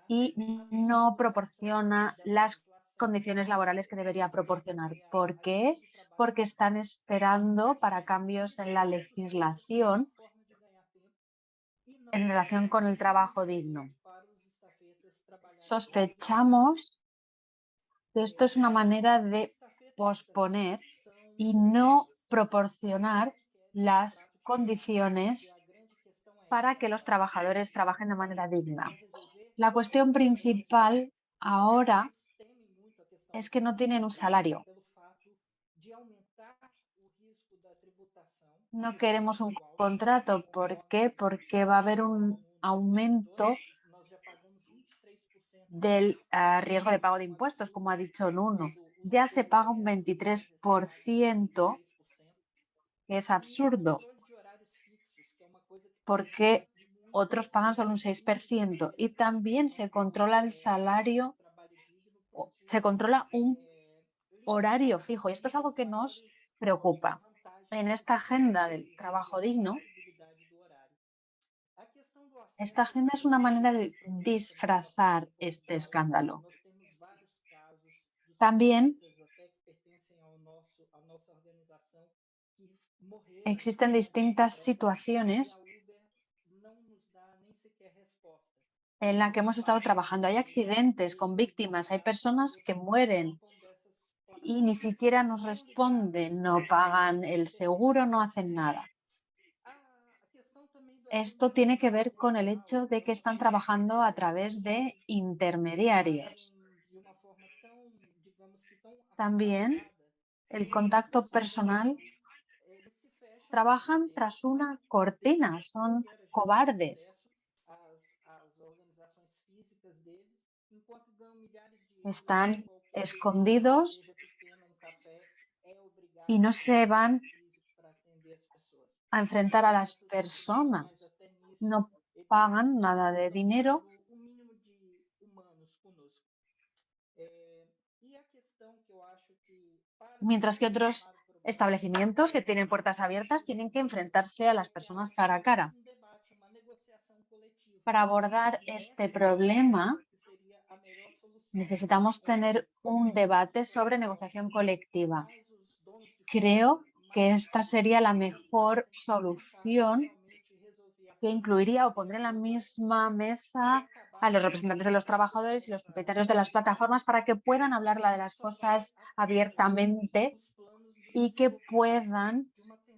y no proporciona las condiciones laborales que debería proporcionar. ¿Por qué? Porque están esperando para cambios en la legislación en relación con el trabajo digno. Sospechamos que esto es una manera de posponer y no proporcionar las condiciones para que los trabajadores trabajen de manera digna. La cuestión principal ahora es que no tienen un salario. No queremos un contrato. ¿Por qué? Porque va a haber un aumento del riesgo de pago de impuestos, como ha dicho Nuno. Ya se paga un 23%, que es absurdo, porque otros pagan solo un 6%, y también se controla el salario, se controla un horario fijo, y esto es algo que nos preocupa. En esta agenda del trabajo digno, esta agenda es una manera de disfrazar este escándalo. También existen distintas situaciones en las que hemos estado trabajando. Hay accidentes con víctimas, hay personas que mueren y ni siquiera nos responden, no pagan el seguro, no hacen nada. Esto tiene que ver con el hecho de que están trabajando a través de intermediarios. También el contacto personal, trabajan tras una cortina, son cobardes. Están escondidos y no se van a enfrentar a las personas. No pagan nada de dinero, mientras que otros establecimientos que tienen puertas abiertas tienen que enfrentarse a las personas cara a cara. Para abordar este problema, necesitamos tener un debate sobre negociación colectiva. Creo que esta sería la mejor solución, que incluiría o pondría en la misma mesa a los representantes de los trabajadores y los propietarios de las plataformas para que puedan hablar de las cosas abiertamente y que puedan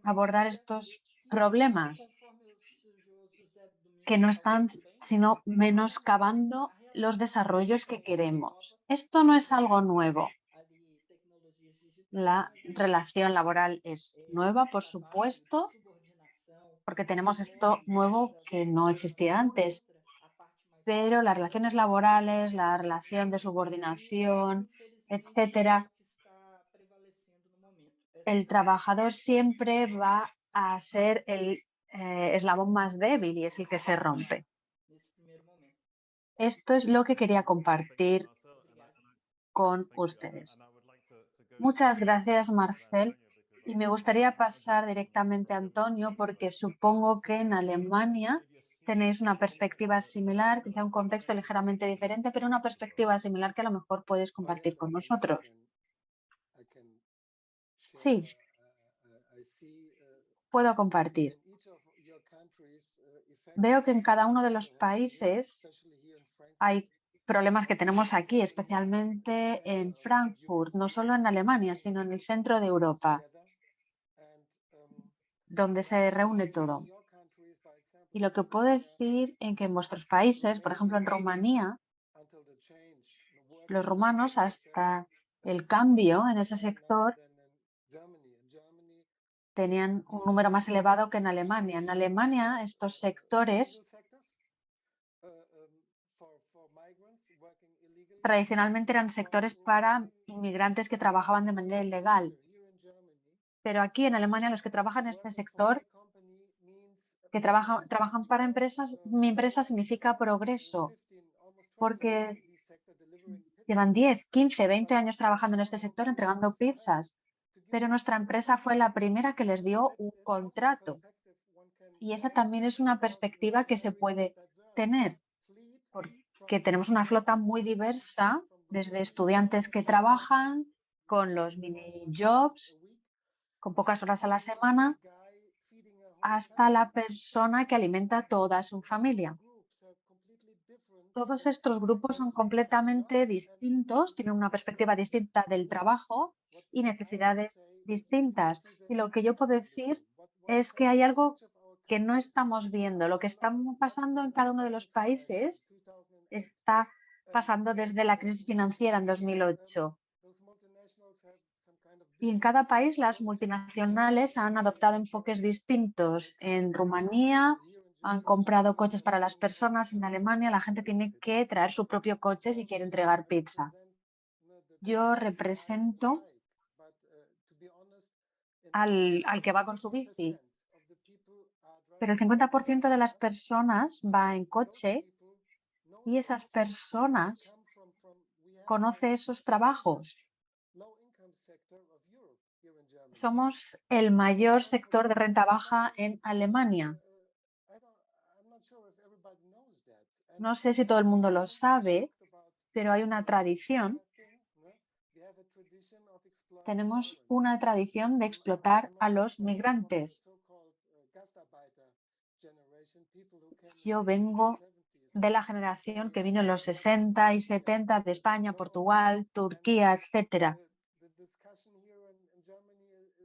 abordar estos problemas que no están sino menoscabando los desarrollos que queremos. Esto no es algo nuevo. La relación laboral es nueva, por supuesto, porque tenemos esto nuevo que no existía antes, pero las relaciones laborales, la relación de subordinación, etcétera, el trabajador siempre va a ser el eslabón más débil y es el que se rompe. Esto es lo que quería compartir con ustedes. Muchas gracias, Marcel. Y me gustaría pasar directamente a Antonio, porque supongo que en Alemania tenéis una perspectiva similar, quizá un contexto ligeramente diferente, pero una perspectiva similar que a lo mejor podéis compartir con nosotros. Sí, puedo compartir. Veo que en cada uno de los países hay problemas que tenemos aquí, especialmente en Frankfurt, no solo en Alemania, sino en el centro de Europa, donde se reúne todo. Y lo que puedo decir es que en vuestros países, por ejemplo en Rumanía, los rumanos hasta el cambio en ese sector tenían un número más elevado que en Alemania. En Alemania estos sectores tradicionalmente eran sectores para inmigrantes que trabajaban de manera ilegal. Pero aquí en Alemania los que trabajan en este sector, que trabajan para empresas, mi empresa significa progreso, porque llevan 10, 15, 20 años trabajando en este sector entregando pizzas, pero nuestra empresa fue la primera que les dio un contrato. Y esa también es una perspectiva que se puede tener, porque tenemos una flota muy diversa, desde estudiantes que trabajan con los mini jobs, con pocas horas a la semana, hasta la persona que alimenta a toda su familia. Todos estos grupos son completamente distintos, tienen una perspectiva distinta del trabajo y necesidades distintas. Y lo que yo puedo decir es que hay algo que no estamos viendo. Lo que está pasando en cada uno de los países está pasando desde la crisis financiera en 2008. Y en cada país las multinacionales han adoptado enfoques distintos. En Rumanía han comprado coches para las personas. En Alemania la gente tiene que traer su propio coche si quiere entregar pizza. Yo represento al que va con su bici, pero el 50% de las personas va en coche y esas personas conocen esos trabajos. Somos el mayor sector de renta baja en Alemania. No sé si todo el mundo lo sabe, pero hay una tradición. Tenemos una tradición de explotar a los migrantes. Yo vengo de la generación que vino en los 60 y 70 de España, Portugal, Turquía, etc.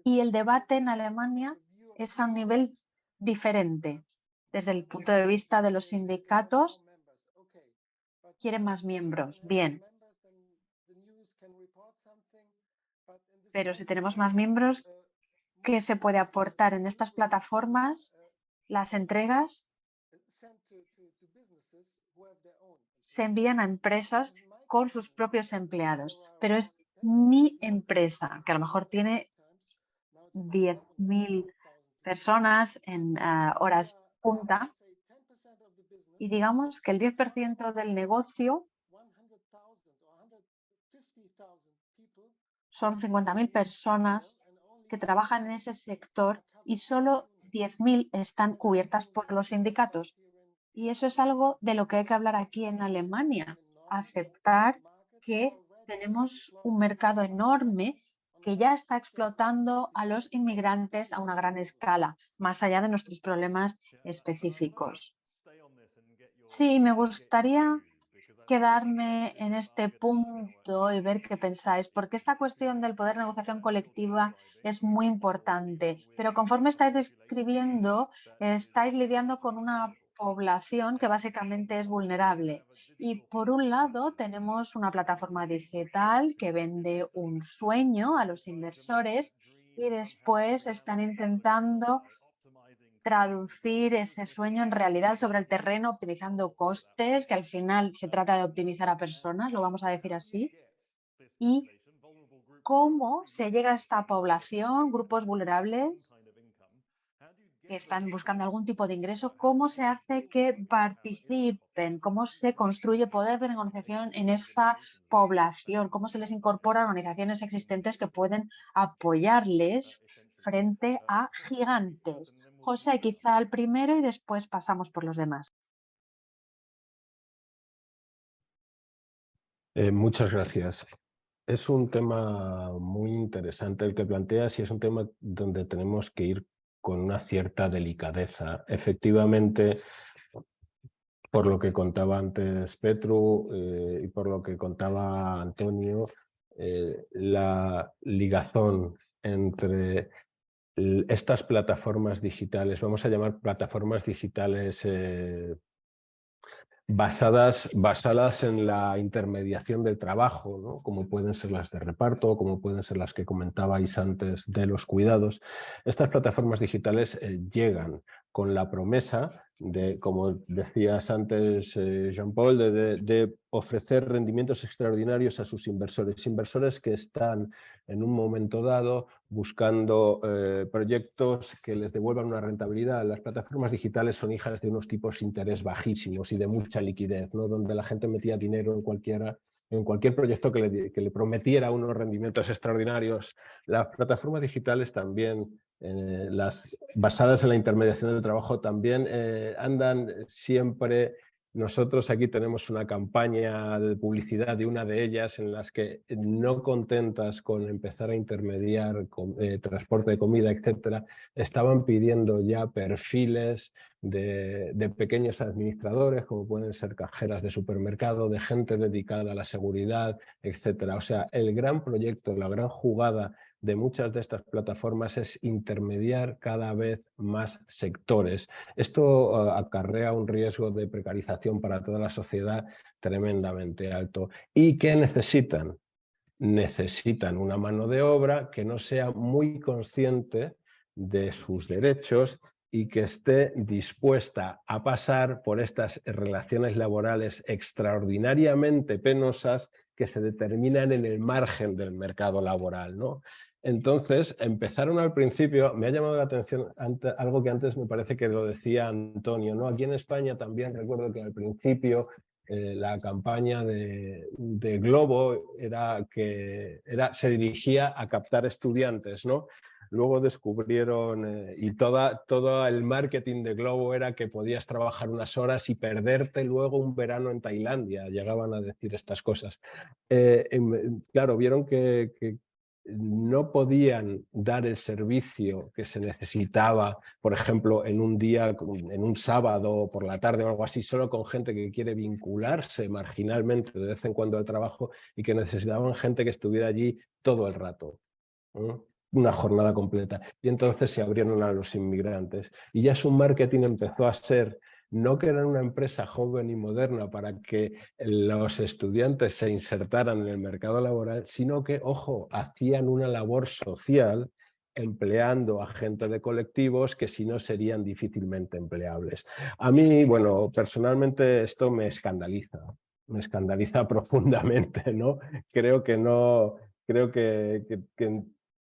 Y el debate en Alemania es a un nivel diferente. Desde el punto de vista de los sindicatos, quieren más miembros. Bien. Pero si tenemos más miembros, ¿qué se puede aportar en estas plataformas? Las entregas se envían a empresas con sus propios empleados, pero es mi empresa, que a lo mejor tiene 10.000 personas en horas punta, y digamos que el 10% del negocio son 50.000 personas que trabajan en ese sector y solo 10.000 están cubiertas por los sindicatos. Y eso es algo de lo que hay que hablar aquí en Alemania, aceptar que tenemos un mercado enorme que ya está explotando a los inmigrantes a una gran escala, más allá de nuestros problemas específicos. Sí, me gustaría quedarme en este punto y ver qué pensáis, porque esta cuestión del poder de negociación colectiva es muy importante, pero conforme estáis describiendo, estáis lidiando con una población que básicamente es vulnerable. Y por un lado tenemos una plataforma digital que vende un sueño a los inversores y después están intentando traducir ese sueño en realidad sobre el terreno, optimizando costes, que al final se trata de optimizar a personas, lo vamos a decir así, y cómo se llega a esta población, grupos vulnerables que están buscando algún tipo de ingreso, cómo se hace que participen, cómo se construye poder de negociación en esa población, cómo se les incorpora a organizaciones existentes que pueden apoyarles frente a gigantes. José, quizá el primero y después pasamos por los demás. Muchas gracias. Es un tema muy interesante el que planteas y es un tema donde tenemos que ir con una cierta delicadeza. Efectivamente, por lo que contaba antes Petru y por lo que contaba Antonio, la ligazón entre estas plataformas digitales, vamos a llamar plataformas digitales basadas en la intermediación del trabajo, ¿no? Como pueden ser las de reparto, como pueden ser las que comentabais antes de los cuidados. Estas plataformas digitales llegan con la promesa de, como decías antes, Jean-Paul, de ofrecer rendimientos extraordinarios a sus inversores. Inversores que están en un momento dado buscando proyectos que les devuelvan una rentabilidad. Las plataformas digitales son hijas de unos tipos de interés bajísimos y de mucha liquidez, ¿no? Donde la gente metía dinero en cualquier proyecto que le prometiera unos rendimientos extraordinarios. Las plataformas digitales también, las basadas en la intermediación del trabajo, también andan siempre. Nosotros aquí tenemos una campaña de publicidad de una de ellas en las que, no contentas con empezar a intermediar transporte de comida, etcétera, estaban pidiendo ya perfiles de pequeños administradores, como pueden ser cajeras de supermercado, de gente dedicada a la seguridad, etcétera. O sea, el gran proyecto, la gran jugada de muchas de estas plataformas es intermediar cada vez más sectores. Esto acarrea un riesgo de precarización para toda la sociedad tremendamente alto. ¿Y qué necesitan? Necesitan una mano de obra que no sea muy consciente de sus derechos y que esté dispuesta a pasar por estas relaciones laborales extraordinariamente penosas que se determinan en el margen del mercado laboral, ¿no? Entonces, empezaron al principio, me ha llamado la atención algo que antes me parece que lo decía Antonio, ¿no? Aquí en España también recuerdo que al principio la campaña de Globo se dirigía a captar estudiantes, ¿no? Luego descubrieron, y todo el marketing de Globo era que podías trabajar unas horas y perderte luego un verano en Tailandia. Llegaban a decir estas cosas. Claro, vieron que no podían dar el servicio que se necesitaba, por ejemplo, en un día, en un sábado por la tarde o algo así, solo con gente que quiere vincularse marginalmente de vez en cuando al trabajo y que necesitaban gente que estuviera allí todo el rato, ¿no? Una jornada completa. Y entonces se abrieron a los inmigrantes. Y ya su marketing empezó a ser no que eran una empresa joven y moderna para que los estudiantes se insertaran en el mercado laboral, sino que, ojo, hacían una labor social empleando a gente de colectivos que si no serían difícilmente empleables. A mí, bueno, personalmente esto me escandaliza profundamente, ¿no? Creo que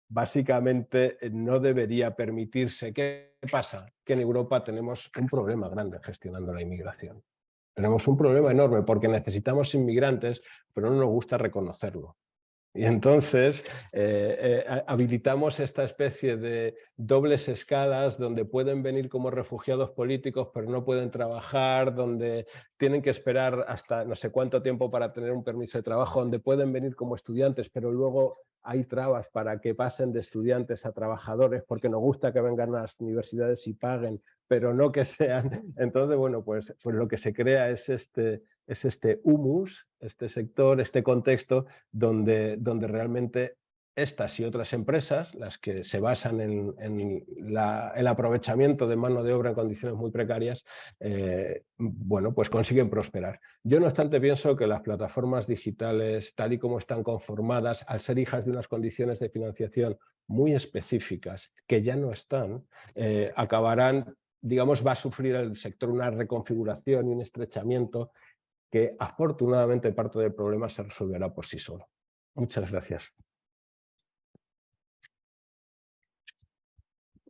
básicamente no debería permitirse. ¿Qué pasa? Que en Europa tenemos un problema grande gestionando la inmigración. Tenemos un problema enorme porque necesitamos inmigrantes, pero no nos gusta reconocerlo. Y entonces habilitamos esta especie de dobles escalas donde pueden venir como refugiados políticos pero no pueden trabajar, donde tienen que esperar hasta no sé cuánto tiempo para tener un permiso de trabajo, donde pueden venir como estudiantes pero luego hay trabas para que pasen de estudiantes a trabajadores porque nos gusta que vengan a las universidades y paguen, pero no que sean. Entonces, bueno, pues lo que se crea es este humus, este sector, este contexto donde realmente estas y otras empresas, las que se basan en el aprovechamiento de mano de obra en condiciones muy precarias, bueno, pues consiguen prosperar. Yo, no obstante, pienso que las plataformas digitales, tal y como están conformadas, al ser hijas de unas condiciones de financiación muy específicas, que ya no están, acabarán, digamos, va a sufrir el sector una reconfiguración y un estrechamiento que afortunadamente parte del problema se resolverá por sí solo. Muchas gracias.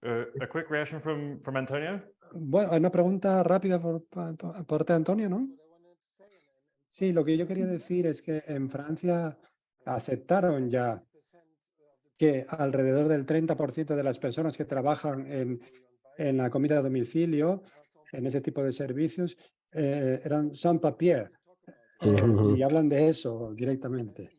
A quick reaction from Antonio. Bueno, una pregunta rápida por parte de Antonio, ¿no? Sí, lo que yo quería decir es que en Francia aceptaron ya que alrededor del 30% de las personas que trabajan en la comida a domicilio, en ese tipo de servicios, eran sans papier. Y hablan de eso directamente.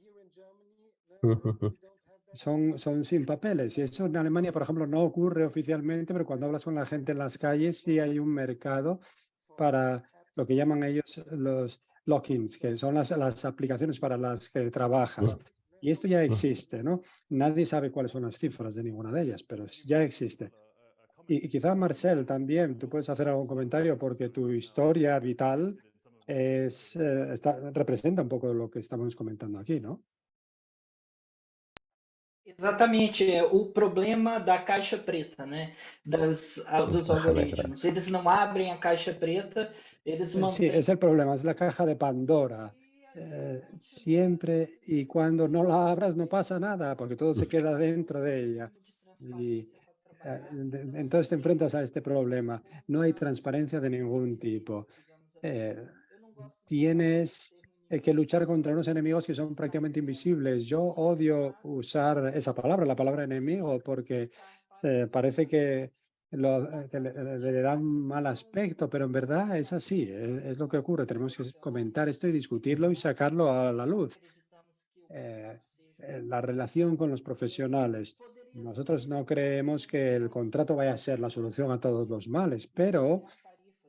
Son sin papeles. Y eso en Alemania, por ejemplo, no ocurre oficialmente, pero cuando hablas con la gente en las calles sí hay un mercado para lo que llaman ellos los lock-ins, que son las aplicaciones para las que trabajas. Y esto ya existe, ¿no? Nadie sabe cuáles son las cifras de ninguna de ellas, pero ya existe. Y quizá, Marcel, también tú puedes hacer algún comentario porque tu historia vital representa un poco lo que estamos comentando aquí, ¿no? Exatamente, o problema da caixa preta, né? Dos algoritmos. Eles não abrem a caixa preta, eles Sí, mantêm. es el problema, es la caja de Pandora. Siempre y cuando no la abras no pasa nada, porque todo se queda dentro de ella. Y entonces te enfrentas a este problema. No hay transparencia de ningún tipo. Tienes que luchar contra unos enemigos que son prácticamente invisibles. Yo odio usar esa palabra, la palabra enemigo, porque parece que le dan mal aspecto, pero en verdad es así, es lo que ocurre. Tenemos que comentar esto y discutirlo y sacarlo a la luz. La relación con los profesionales. Nosotros no creemos que el contrato vaya a ser la solución a todos los males, pero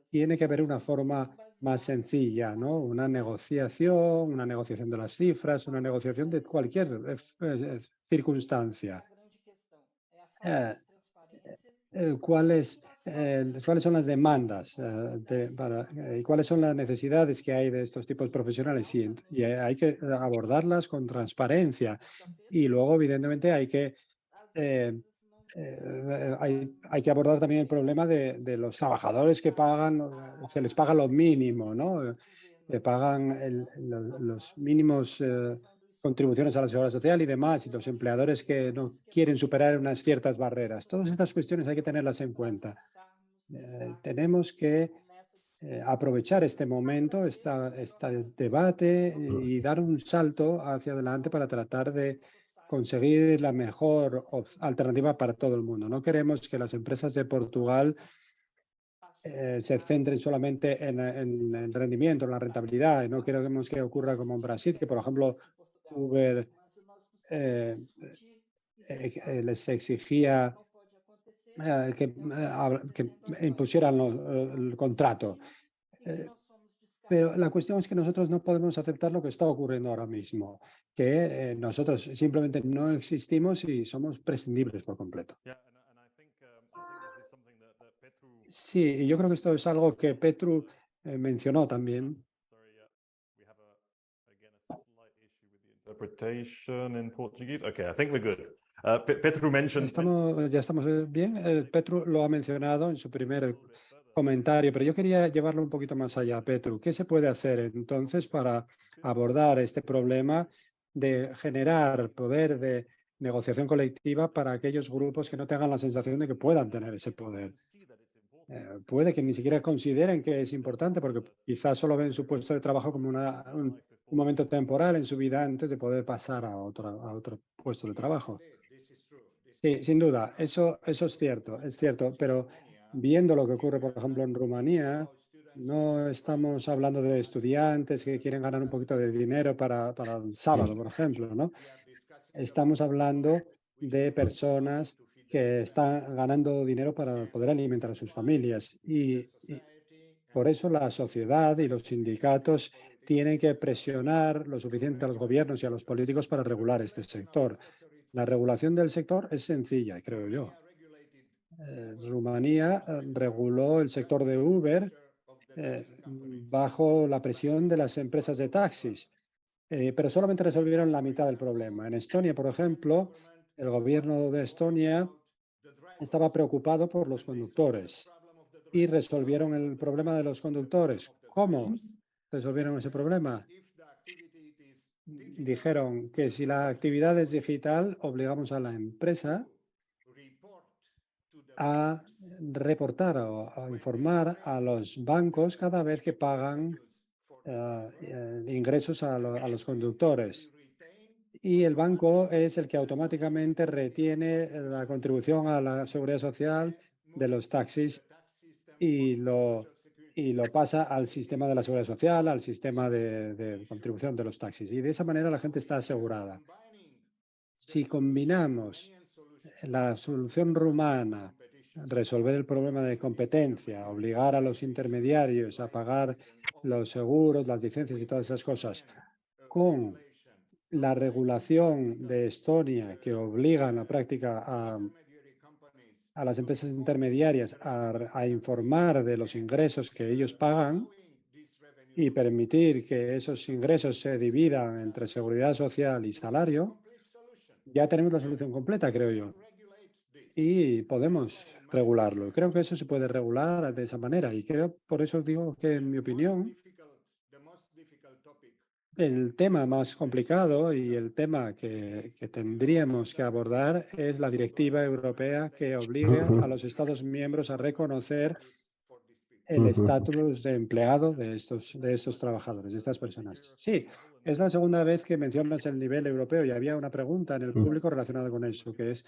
tiene que haber una forma más sencilla, ¿no? Una negociación de las cifras, una negociación de cualquier circunstancia. ¿Cuáles son las demandas y cuáles son las necesidades que hay de estos tipos profesionales? Y hay que abordarlas con transparencia. Y luego, evidentemente, hay que abordar también el problema de los trabajadores que se les paga lo mínimo, ¿no? Que pagan los mínimos contribuciones a la seguridad social y demás, y los empleadores que no quieren superar unas ciertas barreras. Todas estas cuestiones hay que tenerlas en cuenta. Tenemos que aprovechar este momento, este debate y dar un salto hacia adelante para tratar de conseguir la mejor alternativa para todo el mundo. No queremos que las empresas de Portugal se centren solamente en el rendimiento, en la rentabilidad. Y no queremos que ocurra como en Brasil, que, por ejemplo, Uber les exigía que impusieran el contrato. Pero la cuestión es que nosotros no podemos aceptar lo que está ocurriendo ahora mismo, que nosotros simplemente no existimos y somos prescindibles por completo. Sí, y yo creo que esto es algo que Petru mencionó también. Sorry, we have again a slight issue with the interpretation in Portuguese. Okay, I think we're good. Petru mentioned. Ya estamos bien. Petru lo ha mencionado en su primer comentario, pero yo quería llevarlo un poquito más allá, Petru. ¿Qué se puede hacer entonces para abordar este problema de generar poder de negociación colectiva para aquellos grupos que no tengan la sensación de que puedan tener ese poder? Puede que ni siquiera consideren que es importante porque quizás solo ven su puesto de trabajo como un momento temporal en su vida antes de poder pasar a otro puesto de trabajo. Sí, sin duda, eso es cierto, pero viendo lo que ocurre, por ejemplo, en Rumanía, no estamos hablando de estudiantes que quieren ganar un poquito de dinero para el sábado, por ejemplo, ¿no? Estamos hablando de personas que están ganando dinero para poder alimentar a sus familias y por eso la sociedad y los sindicatos tienen que presionar lo suficiente a los gobiernos y a los políticos para regular este sector. La regulación del sector es sencilla, creo yo. Rumanía reguló el sector de Uber bajo la presión de las empresas de taxis, pero solamente resolvieron la mitad del problema. En Estonia, por ejemplo, el gobierno de Estonia estaba preocupado por los conductores y resolvieron el problema de los conductores. ¿Cómo resolvieron ese problema? Dijeron que si la actividad es digital, obligamos a la empresa a reportar o a informar a los bancos cada vez que pagan ingresos a los conductores. Y el banco es el que automáticamente retiene la contribución a la seguridad social de los taxis y lo pasa al sistema de la seguridad social, al sistema de contribución de los taxis. Y de esa manera la gente está asegurada. Si combinamos la solución rumana, resolver el problema de competencia, obligar a los intermediarios a pagar los seguros, las licencias y todas esas cosas, con la regulación de Estonia que obliga en la práctica a las empresas intermediarias a informar de los ingresos que ellos pagan y permitir que esos ingresos se dividan entre seguridad social y salario, ya tenemos la solución completa, creo yo. Y podemos regularlo. Creo que eso se puede regular de esa manera. Y creo, por eso digo que, en mi opinión, el tema más complicado y el tema que tendríamos que abordar es la directiva europea que obligue a los Estados miembros a reconocer el estatus de empleado de estos trabajadores, de estas personas. Sí, es la segunda vez que mencionas el nivel europeo y había una pregunta en el público relacionada con eso, que es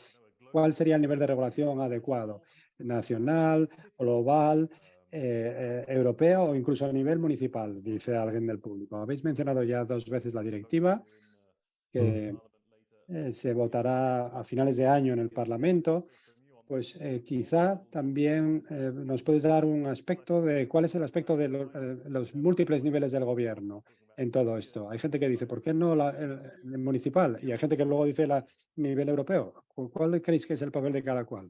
¿cuál sería el nivel de regulación adecuado? ¿Nacional, global, europeo o incluso a nivel municipal? Dice alguien del público. Habéis mencionado ya 2 veces la directiva que se votará a finales de año en el Parlamento. Pues quizá también nos puedes dar un aspecto de cuál es el aspecto de los múltiples niveles del gobierno en todo esto. Hay gente que dice, ¿por qué no el municipal? Y hay gente que luego dice el nivel europeo. ¿Cuál creéis que es el papel de cada cual?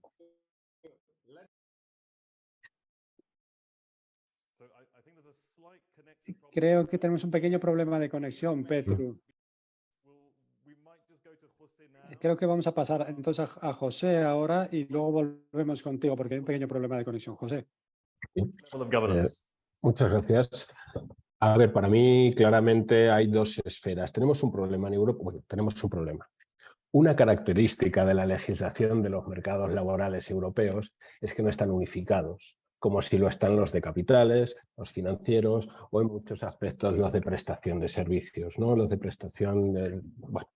Creo que tenemos un pequeño problema de conexión, Petru. Creo que vamos a pasar entonces a José ahora y luego volvemos contigo porque hay un pequeño problema de conexión. José. Muchas gracias. A ver, para mí claramente hay 2 esferas. Tenemos un problema en Europa. Bueno, tenemos un problema. Una característica de la legislación de los mercados laborales europeos es que no están unificados, como si lo están los de capitales, los financieros o en muchos aspectos los de prestación de servicios, ¿no? Los de prestación del... Bueno.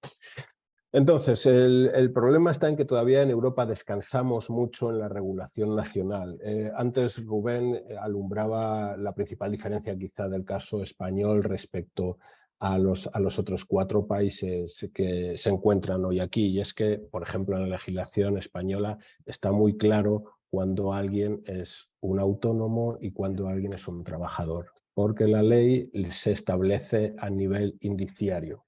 Entonces, el problema está en que todavía en Europa descansamos mucho en la regulación nacional. Antes Rubén alumbraba la principal diferencia quizá del caso español respecto a los otros 4 países que se encuentran hoy aquí. Y es que, por ejemplo, en la legislación española está muy claro cuando alguien es un autónomo y cuando alguien es un trabajador, porque la ley se establece a nivel indiciario.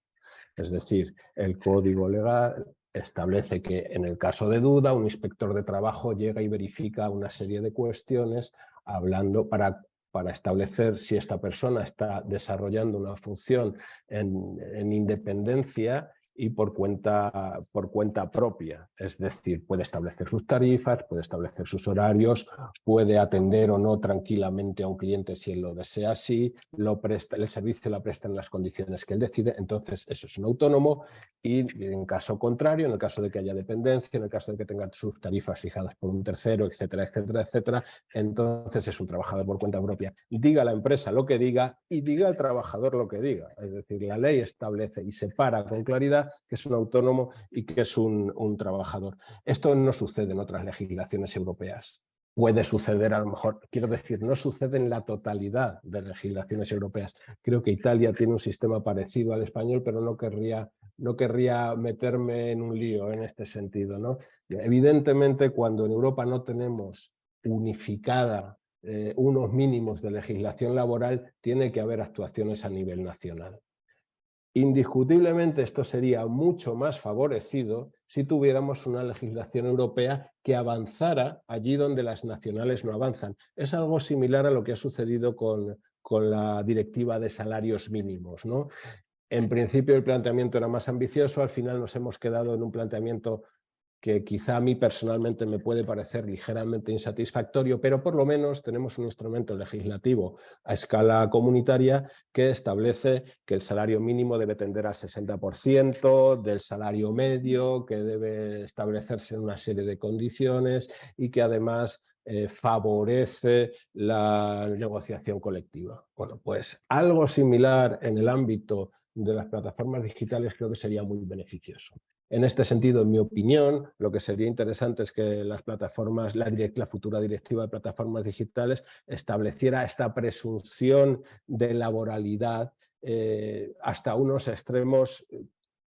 Es decir, el código legal establece que en el caso de duda un inspector de trabajo llega y verifica una serie de cuestiones hablando para establecer si esta persona está desarrollando una función en independencia y por cuenta propia. Es decir, puede establecer sus tarifas, puede establecer sus horarios, puede atender o no tranquilamente a un cliente si él lo desea así, el servicio lo presta en las condiciones que él decide. Entonces eso es un autónomo, y en caso contrario, en el caso de que haya dependencia, en el caso de que tenga sus tarifas fijadas por un tercero, etcétera, etcétera, etcétera, entonces es un trabajador por cuenta propia. Diga la empresa lo que diga y diga el trabajador lo que diga. Es decir, la ley establece y separa con claridad que es un autónomo y que es un trabajador. Esto no sucede en otras legislaciones europeas. Puede suceder, a lo mejor, quiero decir, no sucede en la totalidad de legislaciones europeas. Creo que Italia tiene un sistema parecido al español, pero no querría meterme en un lío en este sentido, ¿no? Evidentemente, cuando en Europa no tenemos unificada unos mínimos de legislación laboral, tiene que haber actuaciones a nivel nacional. Indiscutiblemente esto sería mucho más favorecido si tuviéramos una legislación europea que avanzara allí donde las nacionales no avanzan. Es algo similar a lo que ha sucedido con la directiva de salarios mínimos, ¿no? En principio el planteamiento era más ambicioso, al final nos hemos quedado en un planteamiento que quizá a mí personalmente me puede parecer ligeramente insatisfactorio, pero por lo menos tenemos un instrumento legislativo a escala comunitaria que establece que el salario mínimo debe tender al 60% del salario medio, que debe establecerse en una serie de condiciones y que además favorece la negociación colectiva. Bueno, pues algo similar en el ámbito de las plataformas digitales creo que sería muy beneficioso. En este sentido, en mi opinión, lo que sería interesante es que las plataformas, la futura directiva de plataformas digitales estableciera esta presunción de laboralidad hasta unos extremos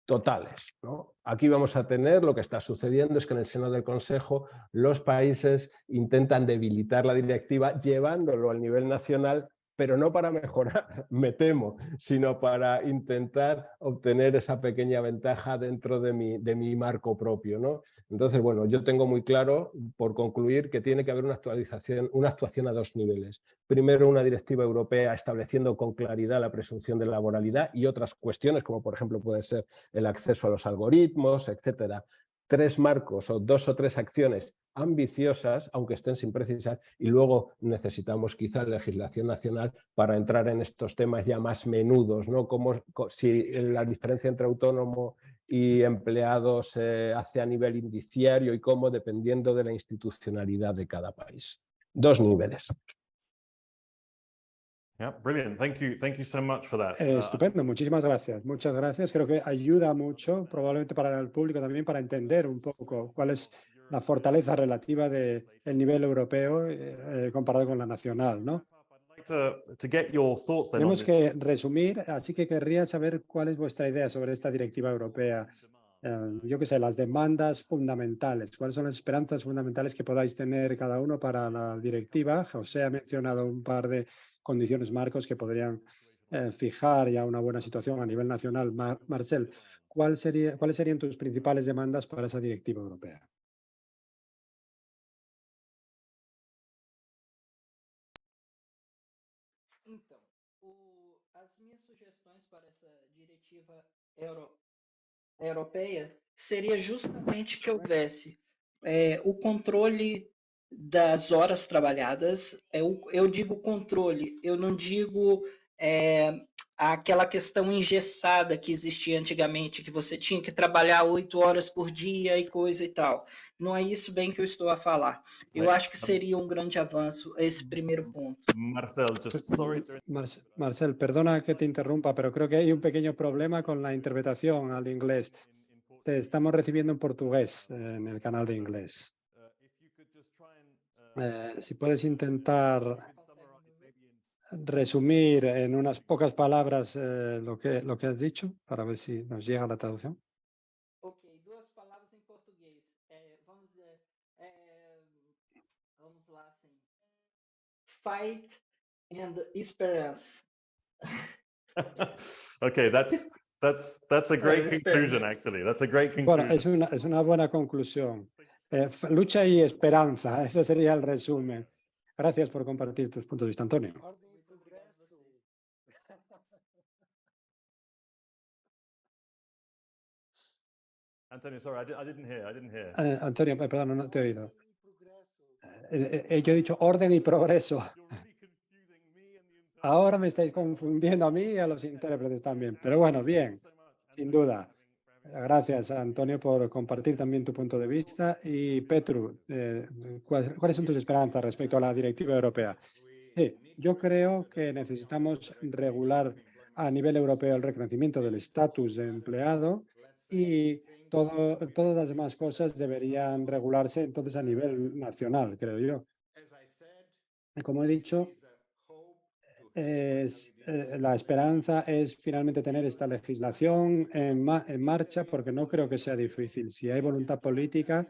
totales, ¿no? Aquí vamos a tener, lo que está sucediendo es que en el seno del Consejo los países intentan debilitar la directiva llevándolo al nivel nacional, pero no para mejorar, me temo, sino para intentar obtener esa pequeña ventaja dentro de mi marco propio, ¿no? Entonces, bueno, yo tengo muy claro, por concluir, que tiene que haber una actuación a dos niveles. Primero, una directiva europea estableciendo con claridad la presunción de laboralidad y otras cuestiones, como por ejemplo puede ser el acceso a los algoritmos, etcétera. Tres marcos o dos o tres acciones ambiciosas, aunque estén sin precisar, y luego necesitamos quizá legislación nacional para entrar en estos temas ya más menudos, ¿no? Como si la diferencia entre autónomo y empleado se hace a nivel indiciario y cómo, dependiendo de la institucionalidad de cada país. Dos niveles. Yeah, brilliant. Thank you so much for that. Estupendo, muchísimas gracias. Muchas gracias. Creo que ayuda mucho, probablemente para el público también, para entender un poco cuál es la fortaleza relativa del nivel europeo comparado con la nacional, ¿no? To get your thoughts then on Tenemos this. que resumir, así que querría saber cuál es vuestra idea sobre esta directiva europea. Yo qué sé, las demandas fundamentales, cuáles son las esperanzas fundamentales que podáis tener cada uno para la directiva. José ha mencionado un par de condiciones marcos que podrían fijar ya una buena situación a nivel nacional. Marcel, ¿cuáles serían tus principales demandas para esa directiva europea? Então, as minhas sugestões para essa diretiva europeia seria justamente que houvesse o controle das horas trabalhadas. Eu digo controle, eu não digo aquela questão engessada que existia antigamente, que você tinha que trabalhar 8 horas por dia e coisa e tal. Não é isso bem que eu estou a falar. Eu acho que seria um grande avanço esse primeiro ponto. Marcel, just sorry to... Marcel, perdona que te interrumpa, pero creo que hay un pequeño problema con la interpretación al inglés. Te estamos recibiendo en portugués en el canal de inglés. Si puedes intentar resumir en unas pocas palabras lo que has dicho para ver si nos llega la traducción. Ok, duas palavras em português. Vamos lá, assim. Fight and esperança. Okay, that's That's a great Well, conclusion, actually. That's a great Bueno, conclusion. es una buena conclusión. Lucha y esperanza, ese sería el resumen. Gracias por compartir tus puntos de vista, Antonio. Antonio, sorry, I didn't hear. Antonio, perdón, no te he oído. Yo he dicho orden y progreso. Ahora me estáis confundiendo a mí y a los intérpretes también. Pero bueno, bien, sin duda. Gracias, Antonio, por compartir también tu punto de vista. Y Petru, ¿cuáles son tus esperanzas respecto a la directiva europea? Sí, yo creo que necesitamos regular a nivel europeo el reconocimiento del estatus de empleado y todas las demás cosas deberían regularse entonces a nivel nacional, creo yo. Como he dicho, la esperanza es finalmente tener esta legislación en marcha, porque no creo que sea difícil. Si hay voluntad política,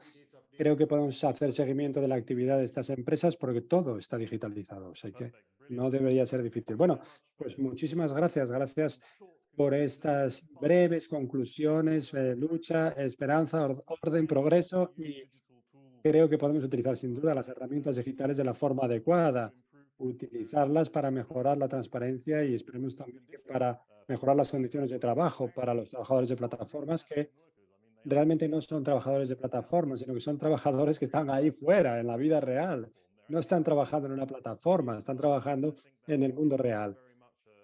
creo que podemos hacer seguimiento de la actividad de estas empresas porque todo está digitalizado, o sea que no debería ser difícil. Bueno, pues muchísimas gracias. Gracias por estas breves conclusiones, lucha, esperanza, orden, progreso, y creo que podemos utilizar sin duda las herramientas digitales de la forma adecuada, utilizarlas para mejorar la transparencia y esperemos también que para mejorar las condiciones de trabajo para los trabajadores de plataformas que realmente no son trabajadores de plataformas, sino que son trabajadores que están ahí fuera, en la vida real. No están trabajando en una plataforma, están trabajando en el mundo real.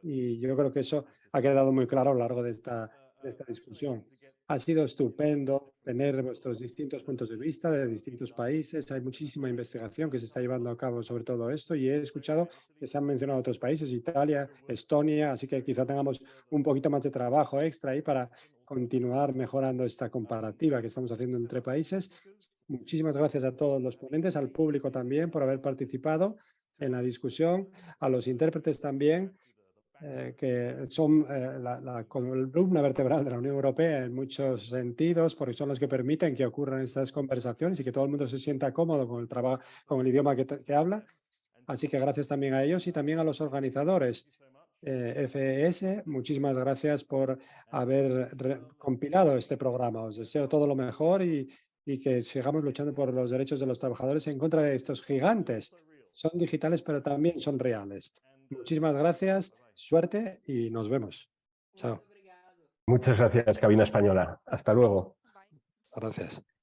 Y yo creo que eso ha quedado muy claro a lo largo de esta discusión. Ha sido estupendo tener vuestros distintos puntos de vista de distintos países. Hay muchísima investigación que se está llevando a cabo sobre todo esto y he escuchado que se han mencionado otros países, Italia, Estonia, así que quizá tengamos un poquito más de trabajo extra ahí para continuar mejorando esta comparativa que estamos haciendo entre países. Muchísimas gracias a todos los ponentes, al público también por haber participado en la discusión, a los intérpretes también, que son la columna vertebral de la Unión Europea en muchos sentidos, porque son los que permiten que ocurran estas conversaciones y que todo el mundo se sienta cómodo con el trabajo, con el idioma que habla. Así que gracias también a ellos y también a los organizadores. FES, muchísimas gracias por haber compilado este programa. Os deseo todo lo mejor y que sigamos luchando por los derechos de los trabajadores en contra de estos gigantes. Son digitales, pero también son reales. Muchísimas gracias, suerte y nos vemos. Chao. Muchas gracias, Cabina Española. Hasta luego. Gracias.